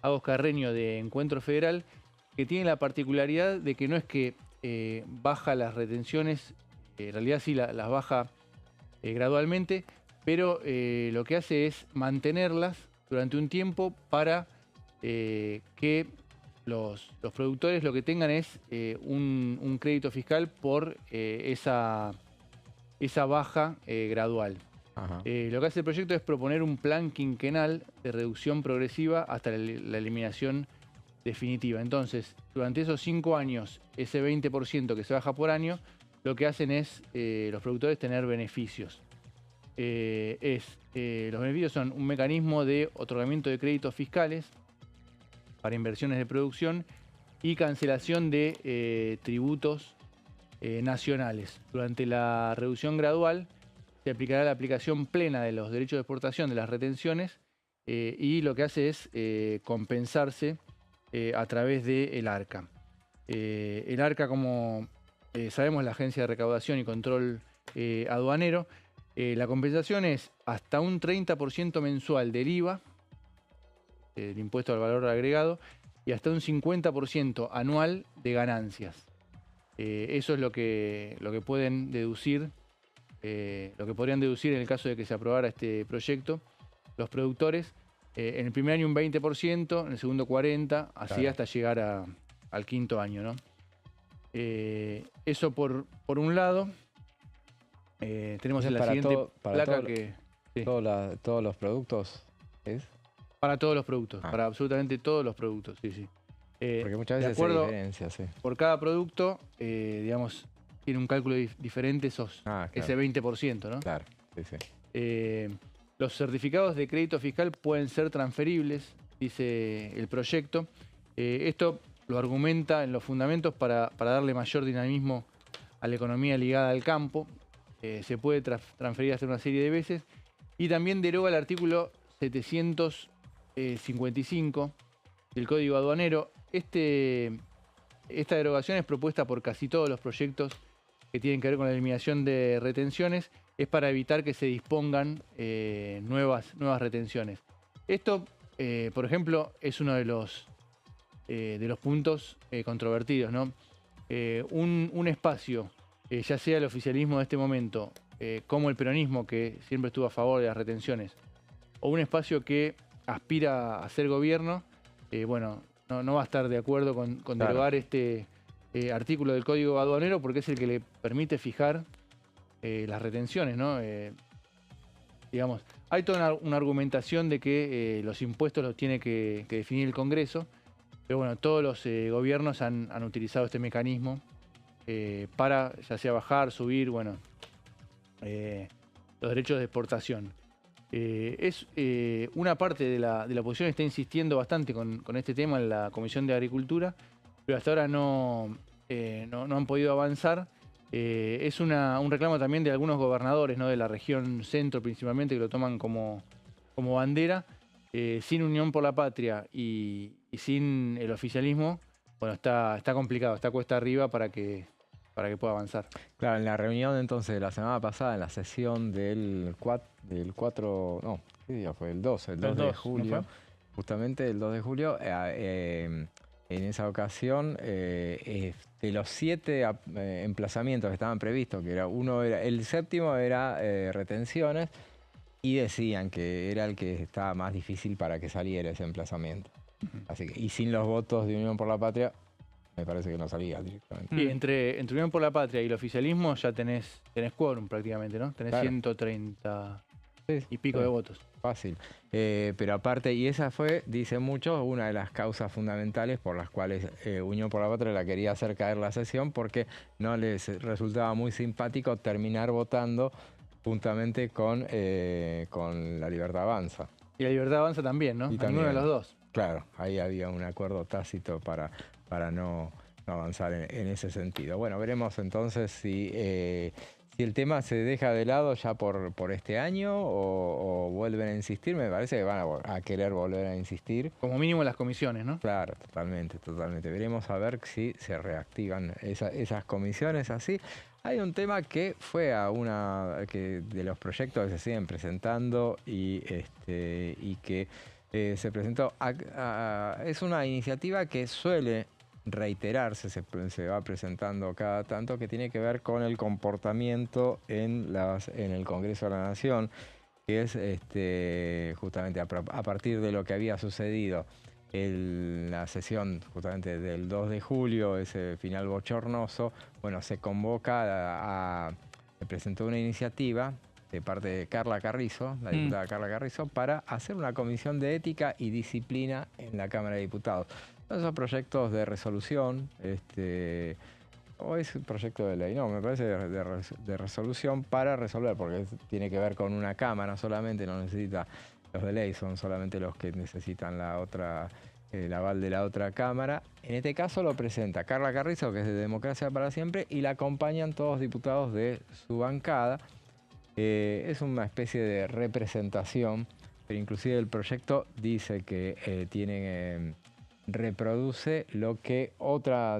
[SPEAKER 2] Agos Carreño de Encuentro Federal, que tiene la particularidad de que no es que baja las retenciones, en realidad sí las baja gradualmente, pero lo que hace es mantenerlas durante un tiempo para que los productores lo que tengan es un crédito fiscal por esa baja gradual. Lo que hace el proyecto es proponer un plan quinquenal de reducción progresiva hasta la eliminación definitiva. Entonces, durante esos 5 años, ese 20% que se baja por año, lo que hacen es los productores tener beneficios. Los beneficios son un mecanismo de otorgamiento de créditos fiscales para inversiones de producción y cancelación de tributos nacionales. Durante la reducción gradual se aplicará la aplicación plena de los derechos de exportación de las retenciones y lo que hace es compensarse a través del ARCA. El ARCA, como sabemos, es la Agencia de Recaudación y Control Aduanero. La compensación es hasta un 30% mensual del IVA, el impuesto al valor agregado, y hasta un 50% anual de ganancias. Eso es lo que pueden deducir, lo que podrían deducir en el caso de que se aprobara este proyecto los productores. En el primer año un 20%, en el segundo 40%, así claro, hasta llegar al quinto año, ¿no? Eso por un lado. Tenemos en la siguiente placa que... Sí.
[SPEAKER 1] ¿Todos los productos es?
[SPEAKER 2] Para todos los productos, para absolutamente todos los productos, sí, sí.
[SPEAKER 1] Porque muchas veces hay diferencias, sí.
[SPEAKER 2] Por cada producto, digamos, tiene un cálculo diferente ese 20%, ¿no?
[SPEAKER 1] Claro, sí, sí.
[SPEAKER 2] Los certificados de crédito fiscal pueden ser transferibles, dice el proyecto. Esto lo argumenta en los fundamentos para darle mayor dinamismo a la economía ligada al campo. Se puede transferir hasta una serie de veces. Y también deroga el artículo 755 del Código Aduanero. Esta derogación es propuesta por casi todos los proyectos que tienen que ver con la eliminación de retenciones. Es para evitar que se dispongan nuevas retenciones. Esto, por ejemplo, es uno de los puntos controvertidos, ¿no? Un espacio, ya sea el oficialismo de este momento, como el peronismo, que siempre estuvo a favor de las retenciones, o un espacio que aspira a ser gobierno, bueno, no va a estar de acuerdo con claro, derogar este artículo del Código Aduanero, porque es el que le permite fijar las retenciones, ¿no? Digamos, hay toda una argumentación de que los impuestos los tiene que definir el Congreso, pero bueno, todos los gobiernos han utilizado este mecanismo para ya sea bajar, subir, bueno, los derechos de exportación. Una parte de la oposición está insistiendo bastante con este tema en la Comisión de Agricultura, pero hasta ahora no han podido avanzar. Es un reclamo también de algunos gobernadores, ¿no?, de la región centro principalmente, que lo toman como bandera. Sin Unión por la Patria y sin el oficialismo, bueno, está complicado, está cuesta arriba para que pueda avanzar.
[SPEAKER 1] Claro, en la reunión entonces de la semana pasada, en la sesión del 4, no, ¿qué día fue? El 2 de julio,
[SPEAKER 3] ¿no?
[SPEAKER 1] Justamente el 2 de julio, en esa ocasión, de los 7 emplazamientos que estaban previstos, que el séptimo era retenciones, y decían que era el que estaba más difícil para que saliera ese emplazamiento. Así que, y sin los votos de Unión por la Patria, me parece que no salía directamente.
[SPEAKER 2] Y entre Unión por la Patria y el oficialismo ya tenés quórum prácticamente, ¿no? Tenés, claro, 130 y pico de votos.
[SPEAKER 1] Fácil. Pero aparte, y esa fue, dicen muchos, una de las causas fundamentales por las cuales Unión por la Patria la quería hacer caer la sesión, porque no les resultaba muy simpático terminar votando juntamente con La Libertad Avanza.
[SPEAKER 2] Y La Libertad Avanza también, ¿no? Ninguno de los dos.
[SPEAKER 1] Claro, ahí había un acuerdo tácito para no avanzar en ese sentido. Bueno, veremos entonces si el tema se deja de lado ya por este año o vuelven a insistir. Me parece que van a querer volver a insistir.
[SPEAKER 2] Como mínimo en las comisiones, ¿no?
[SPEAKER 1] Claro, totalmente. Veremos a ver si se reactivan esas comisiones así. Hay un tema que fue de los proyectos que se siguen presentando y que se presentó. Es una iniciativa que suele reiterarse, se va presentando cada tanto, que tiene que ver con el comportamiento en el Congreso de la Nación, que es justamente a partir de lo que había sucedido en la sesión justamente del 2 de julio, ese final bochornoso. Bueno, se presentó una iniciativa de parte de Carla Carrizo, la diputada Carla Carrizo, para hacer una comisión de ética y disciplina en la Cámara de Diputados. Esos proyectos de resolución, o es un proyecto de ley, no, me parece de resolución para resolver, porque tiene que ver con una Cámara solamente, no necesita, los de ley son solamente los que necesitan el aval de la otra Cámara. En este caso lo presenta Carla Carrizo, que es de Democracia para Siempre, y la acompañan todos diputados de su bancada. Es una especie de representación, pero inclusive el proyecto dice que reproduce lo que otra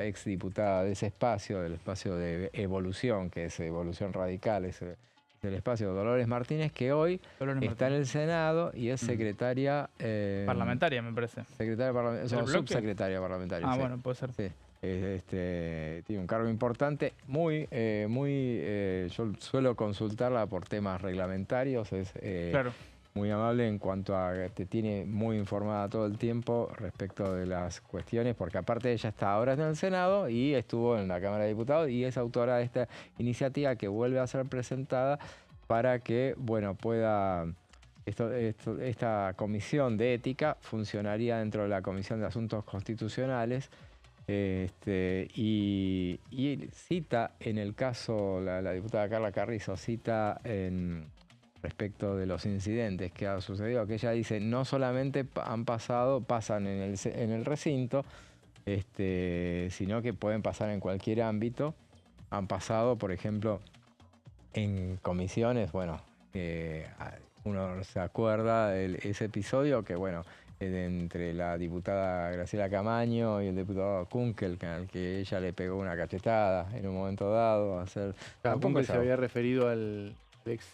[SPEAKER 1] exdiputada de ese espacio, del espacio de Evolución, que es Evolución Radical, es el espacio de Dolores Martínez, que hoy está en el Senado y es secretaria...
[SPEAKER 3] parlamentaria, me parece.
[SPEAKER 1] Secretaria parlamentaria, subsecretaria parlamentaria.
[SPEAKER 3] Ah,
[SPEAKER 1] sí.
[SPEAKER 3] bueno, puede ser.
[SPEAKER 1] Sí. Tiene un cargo importante, yo suelo consultarla por temas reglamentarios,
[SPEAKER 3] claro,
[SPEAKER 1] muy amable en cuanto a que te tiene muy informada todo el tiempo respecto de las cuestiones, porque aparte ella está ahora en el Senado y estuvo en la Cámara de Diputados y es autora de esta iniciativa que vuelve a ser presentada para que, bueno, pueda... Esta comisión de ética funcionaría dentro de la Comisión de Asuntos Constitucionales. Y cita en el caso, la diputada Carla Carrizo cita respecto de los incidentes que ha sucedido, que ella dice no solamente pasan en el recinto, sino que pueden pasar en cualquier ámbito. Han pasado, por ejemplo, en comisiones, bueno, uno se acuerda de ese episodio que, bueno, entre la diputada Graciela Camaño y el diputado Kunkel, al que ella le pegó una cachetada en un momento dado.
[SPEAKER 2] Kunkel se había referido al ex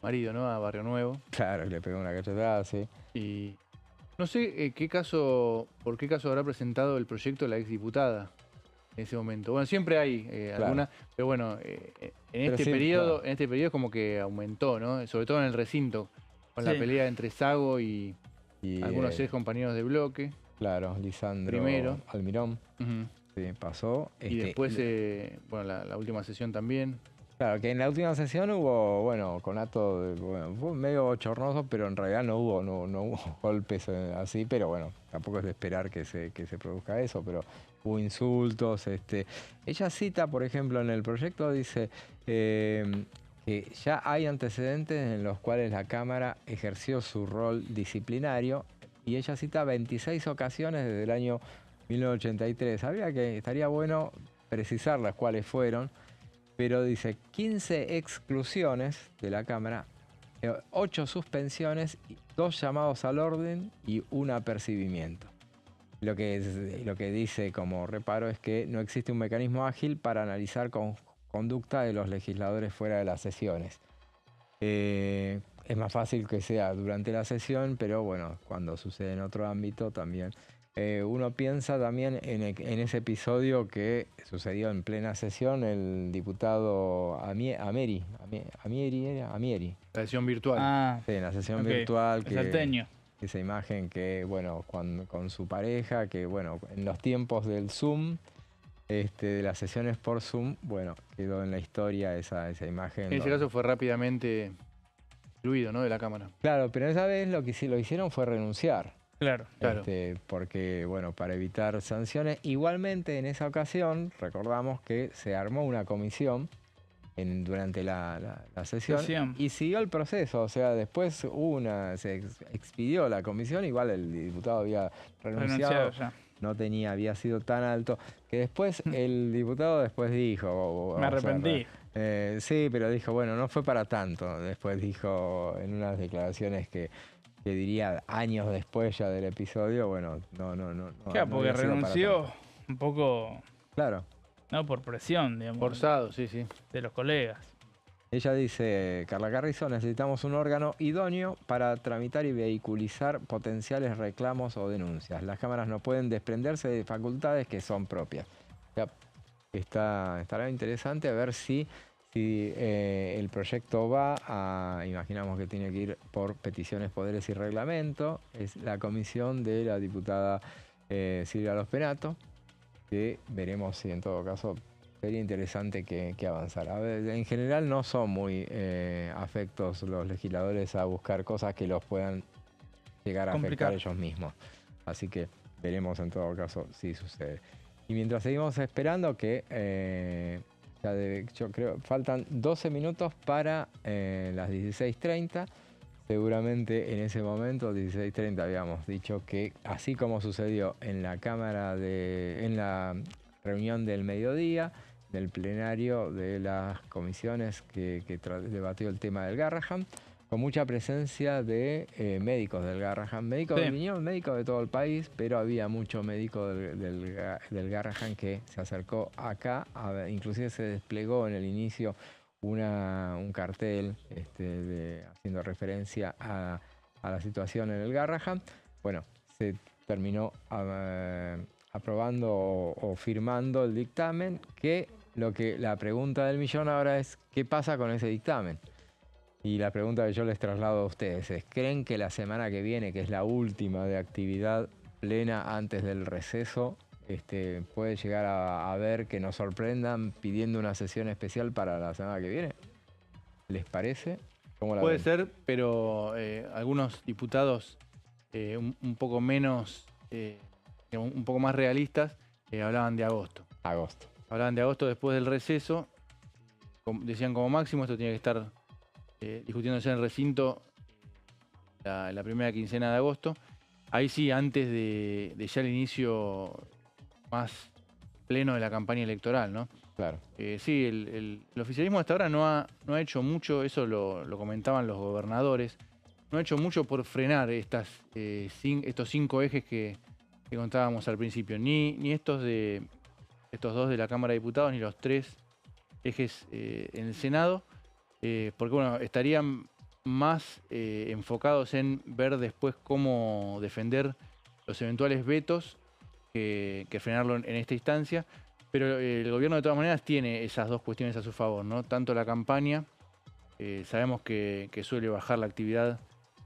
[SPEAKER 2] marido, ¿no? A Barrio Nuevo.
[SPEAKER 1] Claro, le pegó una cachetada, sí.
[SPEAKER 2] Y no sé por qué caso habrá presentado el proyecto la ex diputada en ese momento. Bueno, siempre hay alguna, pero bueno, en este periodo es como que aumentó, ¿no? Sobre todo en el recinto, con la pelea entre Sago y algunos ex compañeros de bloque.
[SPEAKER 1] Claro, Lisandro
[SPEAKER 2] primero.
[SPEAKER 1] Almirón. Sí, pasó.
[SPEAKER 2] Y después, bueno, la última sesión también.
[SPEAKER 1] Claro, que en la última sesión hubo, bueno, conato, fue medio bochornoso, pero en realidad no hubo golpes así, pero bueno, tampoco es de esperar que se produzca eso, pero hubo insultos. Ella cita, por ejemplo, en el proyecto, dice que ya hay antecedentes en los cuales la Cámara ejerció su rol disciplinario, y ella cita 26 ocasiones desde el año 1983. Estaría bueno precisar las cuales fueron, pero dice 15 exclusiones de la Cámara, 8 suspensiones, 2 llamados al orden y un apercibimiento. Lo que dice como reparo es que no existe un mecanismo ágil para analizar conducta de los legisladores fuera de las sesiones. Es más fácil que sea durante la sesión, pero bueno, cuando sucede en otro ámbito también. Uno piensa también en ese episodio que sucedió en plena sesión, el diputado Amieri.
[SPEAKER 2] La sesión virtual.
[SPEAKER 3] Ah,
[SPEAKER 1] Sí, en la sesión
[SPEAKER 3] ok.
[SPEAKER 1] virtual.
[SPEAKER 3] El salteño.
[SPEAKER 1] Esa imagen que, bueno, con su pareja, que bueno, en los tiempos del Zoom, de las sesiones por Zoom, bueno, quedó en la historia esa imagen.
[SPEAKER 2] En ese caso fue rápidamente excluido, ¿no?, de la Cámara.
[SPEAKER 1] Claro, pero esa vez lo que sí lo hicieron fue renunciar.
[SPEAKER 3] Claro.
[SPEAKER 2] Claro.
[SPEAKER 1] Porque, bueno, para evitar sanciones. Igualmente, en esa ocasión, recordamos que se armó una comisión durante la sesión y siguió el proceso. O sea, después se expidió la comisión, igual el diputado había renunciado.
[SPEAKER 3] Ya.
[SPEAKER 1] Había sido tan alto, que después el diputado dijo...
[SPEAKER 3] Me arrepentí.
[SPEAKER 1] Sí, pero dijo, bueno, no fue para tanto. Después dijo en unas declaraciones que diría años después ya del episodio, bueno, no.
[SPEAKER 3] Claro,
[SPEAKER 1] no
[SPEAKER 3] porque
[SPEAKER 1] había sido para
[SPEAKER 3] renunció
[SPEAKER 1] tanto.
[SPEAKER 3] un poco,
[SPEAKER 1] Claro.
[SPEAKER 3] no por presión, digamos,
[SPEAKER 2] Forzado, sí, sí.
[SPEAKER 3] de los colegas.
[SPEAKER 1] Ella dice, Carla Carrizo, necesitamos un órgano idóneo para tramitar y vehiculizar potenciales reclamos o denuncias. Las cámaras no pueden desprenderse de facultades que son propias. O sea, estará interesante a ver si el proyecto va a, imaginamos que tiene que ir por peticiones, poderes y reglamento. Es la comisión de la diputada Silvia Los Penato, que veremos si en todo caso sería interesante que avanzara. A ver, en general no son muy afectos los legisladores a buscar cosas que los puedan llegar a afectar ellos mismos. Así que veremos en todo caso si sucede. Y mientras seguimos esperando que... yo creo faltan 12 minutos para las 16:30. Seguramente en ese momento, 16:30, habíamos dicho que así como sucedió en la en la reunión del mediodía, del plenario de las comisiones que debatió el tema del Garrahan, con mucha presencia de médicos del Garrahan, médicos de Miñón, médicos de todo el país, pero había mucho médico del Garrahan que se acercó acá, inclusive se desplegó en el inicio un cartel haciendo referencia a la situación en el Garrahan. Bueno, se terminó aprobando o firmando el dictamen, que la pregunta del millón ahora es ¿qué pasa con ese dictamen? Y la pregunta que yo les traslado a ustedes es, ¿creen que la semana que viene, que es la última de actividad plena antes del receso, puede llegar a ver que nos sorprendan pidiendo una sesión especial para la semana que viene? ¿Les parece? ¿Cómo la
[SPEAKER 2] Puede
[SPEAKER 1] ven?
[SPEAKER 2] ser, pero algunos diputados un poco menos, un poco más realistas, hablaban de agosto. Hablaban de agosto después del receso. Decían como máximo esto tiene que estar discutiéndose en el recinto la primera quincena de agosto. Ahí sí, antes de ya el inicio más pleno de la campaña electoral, ¿no?
[SPEAKER 1] Claro.
[SPEAKER 2] Sí, el oficialismo hasta ahora no ha hecho mucho, eso lo comentaban los gobernadores, no ha hecho mucho por frenar estos 5 ejes que contábamos al principio, ni estos dos de la Cámara de Diputados, ni los 3 ejes en el Senado, porque bueno, estarían más enfocados en ver después cómo defender los eventuales vetos que frenarlo en esta instancia. Pero el gobierno de todas maneras tiene esas 2 cuestiones a su favor, ¿no? Tanto la campaña, sabemos que suele bajar la actividad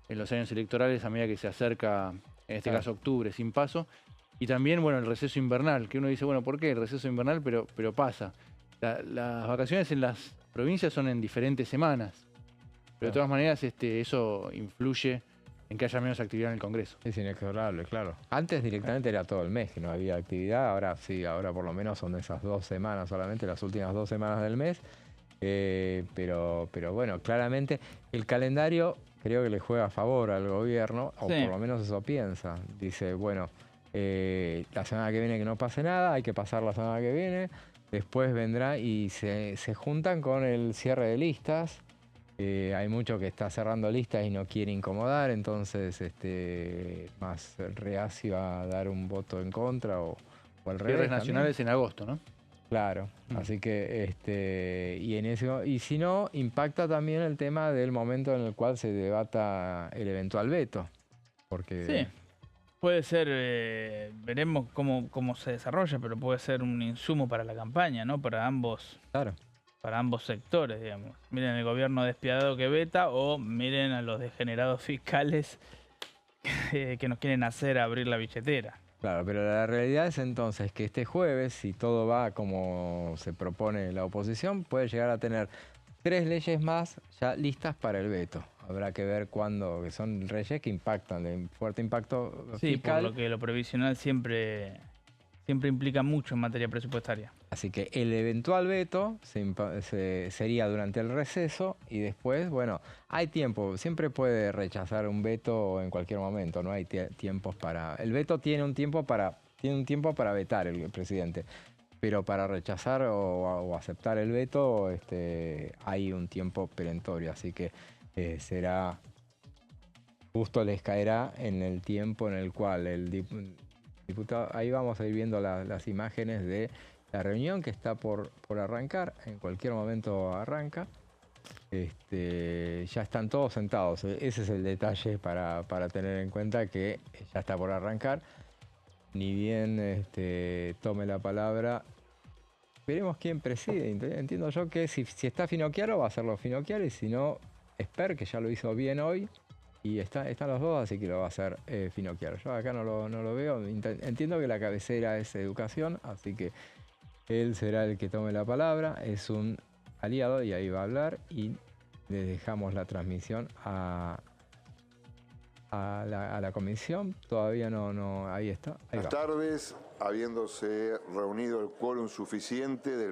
[SPEAKER 2] en los años electorales a medida que se acerca, en este caso octubre, sin paso. Y también, bueno, el receso invernal, que uno dice, bueno, ¿por qué el receso invernal? Pero pasa. Las vacaciones en las provincias son en diferentes semanas. Pero de todas maneras eso influye en que haya menos actividad en el Congreso.
[SPEAKER 1] Es inexorable, claro. Antes directamente era todo el mes que no había actividad, ahora sí, ahora por lo menos son esas 2 semanas solamente, las últimas 2 semanas del mes. Pero bueno, claramente el calendario creo que le juega a favor al gobierno, o
[SPEAKER 3] Sí.
[SPEAKER 1] por lo menos eso piensa. Dice, bueno, la semana que viene que no pase nada, hay que pasar la semana que viene, después vendrá y se juntan con el cierre de listas. Hay mucho que está cerrando listas y no quiere incomodar, entonces más reacio a dar un voto en contra o al revés.
[SPEAKER 2] Cierres
[SPEAKER 1] también.
[SPEAKER 2] nacionales en agosto, ¿no?
[SPEAKER 1] Claro, así que y si no, impacta también el tema del momento en el cual se debata el eventual veto. Porque
[SPEAKER 3] Sí, puede ser, veremos cómo se desarrolla, pero puede ser un insumo para la campaña, ¿no? Para ambos sectores, digamos. Miren el gobierno despiadado que veta o miren a los degenerados fiscales que nos quieren hacer abrir la billetera.
[SPEAKER 1] Claro, pero la realidad es entonces que este jueves, si todo va como se propone la oposición, puede llegar a tener 3 leyes más ya listas para el veto. Habrá que ver cuándo, que son leyes que impactan, de fuerte impacto
[SPEAKER 3] Sí,
[SPEAKER 1] fiscal.
[SPEAKER 3] por lo que lo previsional siempre implica mucho en materia presupuestaria.
[SPEAKER 1] Así que el eventual veto sería durante el receso y después, bueno, hay tiempo, siempre puede rechazar un veto en cualquier momento, no hay tiempos para... El veto tiene un tiempo para vetar el presidente, pero para rechazar o aceptar el veto hay un tiempo perentorio, así que será... Justo les caerá en el tiempo en el cual el diputado... Ahí vamos a ir viendo las imágenes de la reunión que está por arrancar, en cualquier momento arranca. Ya están todos sentados, ese es el detalle para tener en cuenta que ya está por arrancar. Ni bien tome la palabra, veremos quién preside. Entiendo yo que si está Finocchiaro va a hacerlo Finocchiaro y si no, Esper, que ya lo hizo bien hoy. Y están los dos, así que lo va a hacer Finocchiaro. Yo acá no lo veo. Entiendo que la cabecera es educación, así que él será el que tome la palabra. Es un aliado y ahí va a hablar. Y le dejamos la transmisión a la comisión. Todavía no ahí está. Ahí
[SPEAKER 9] Buenas tardes. Habiéndose reunido el quórum suficiente del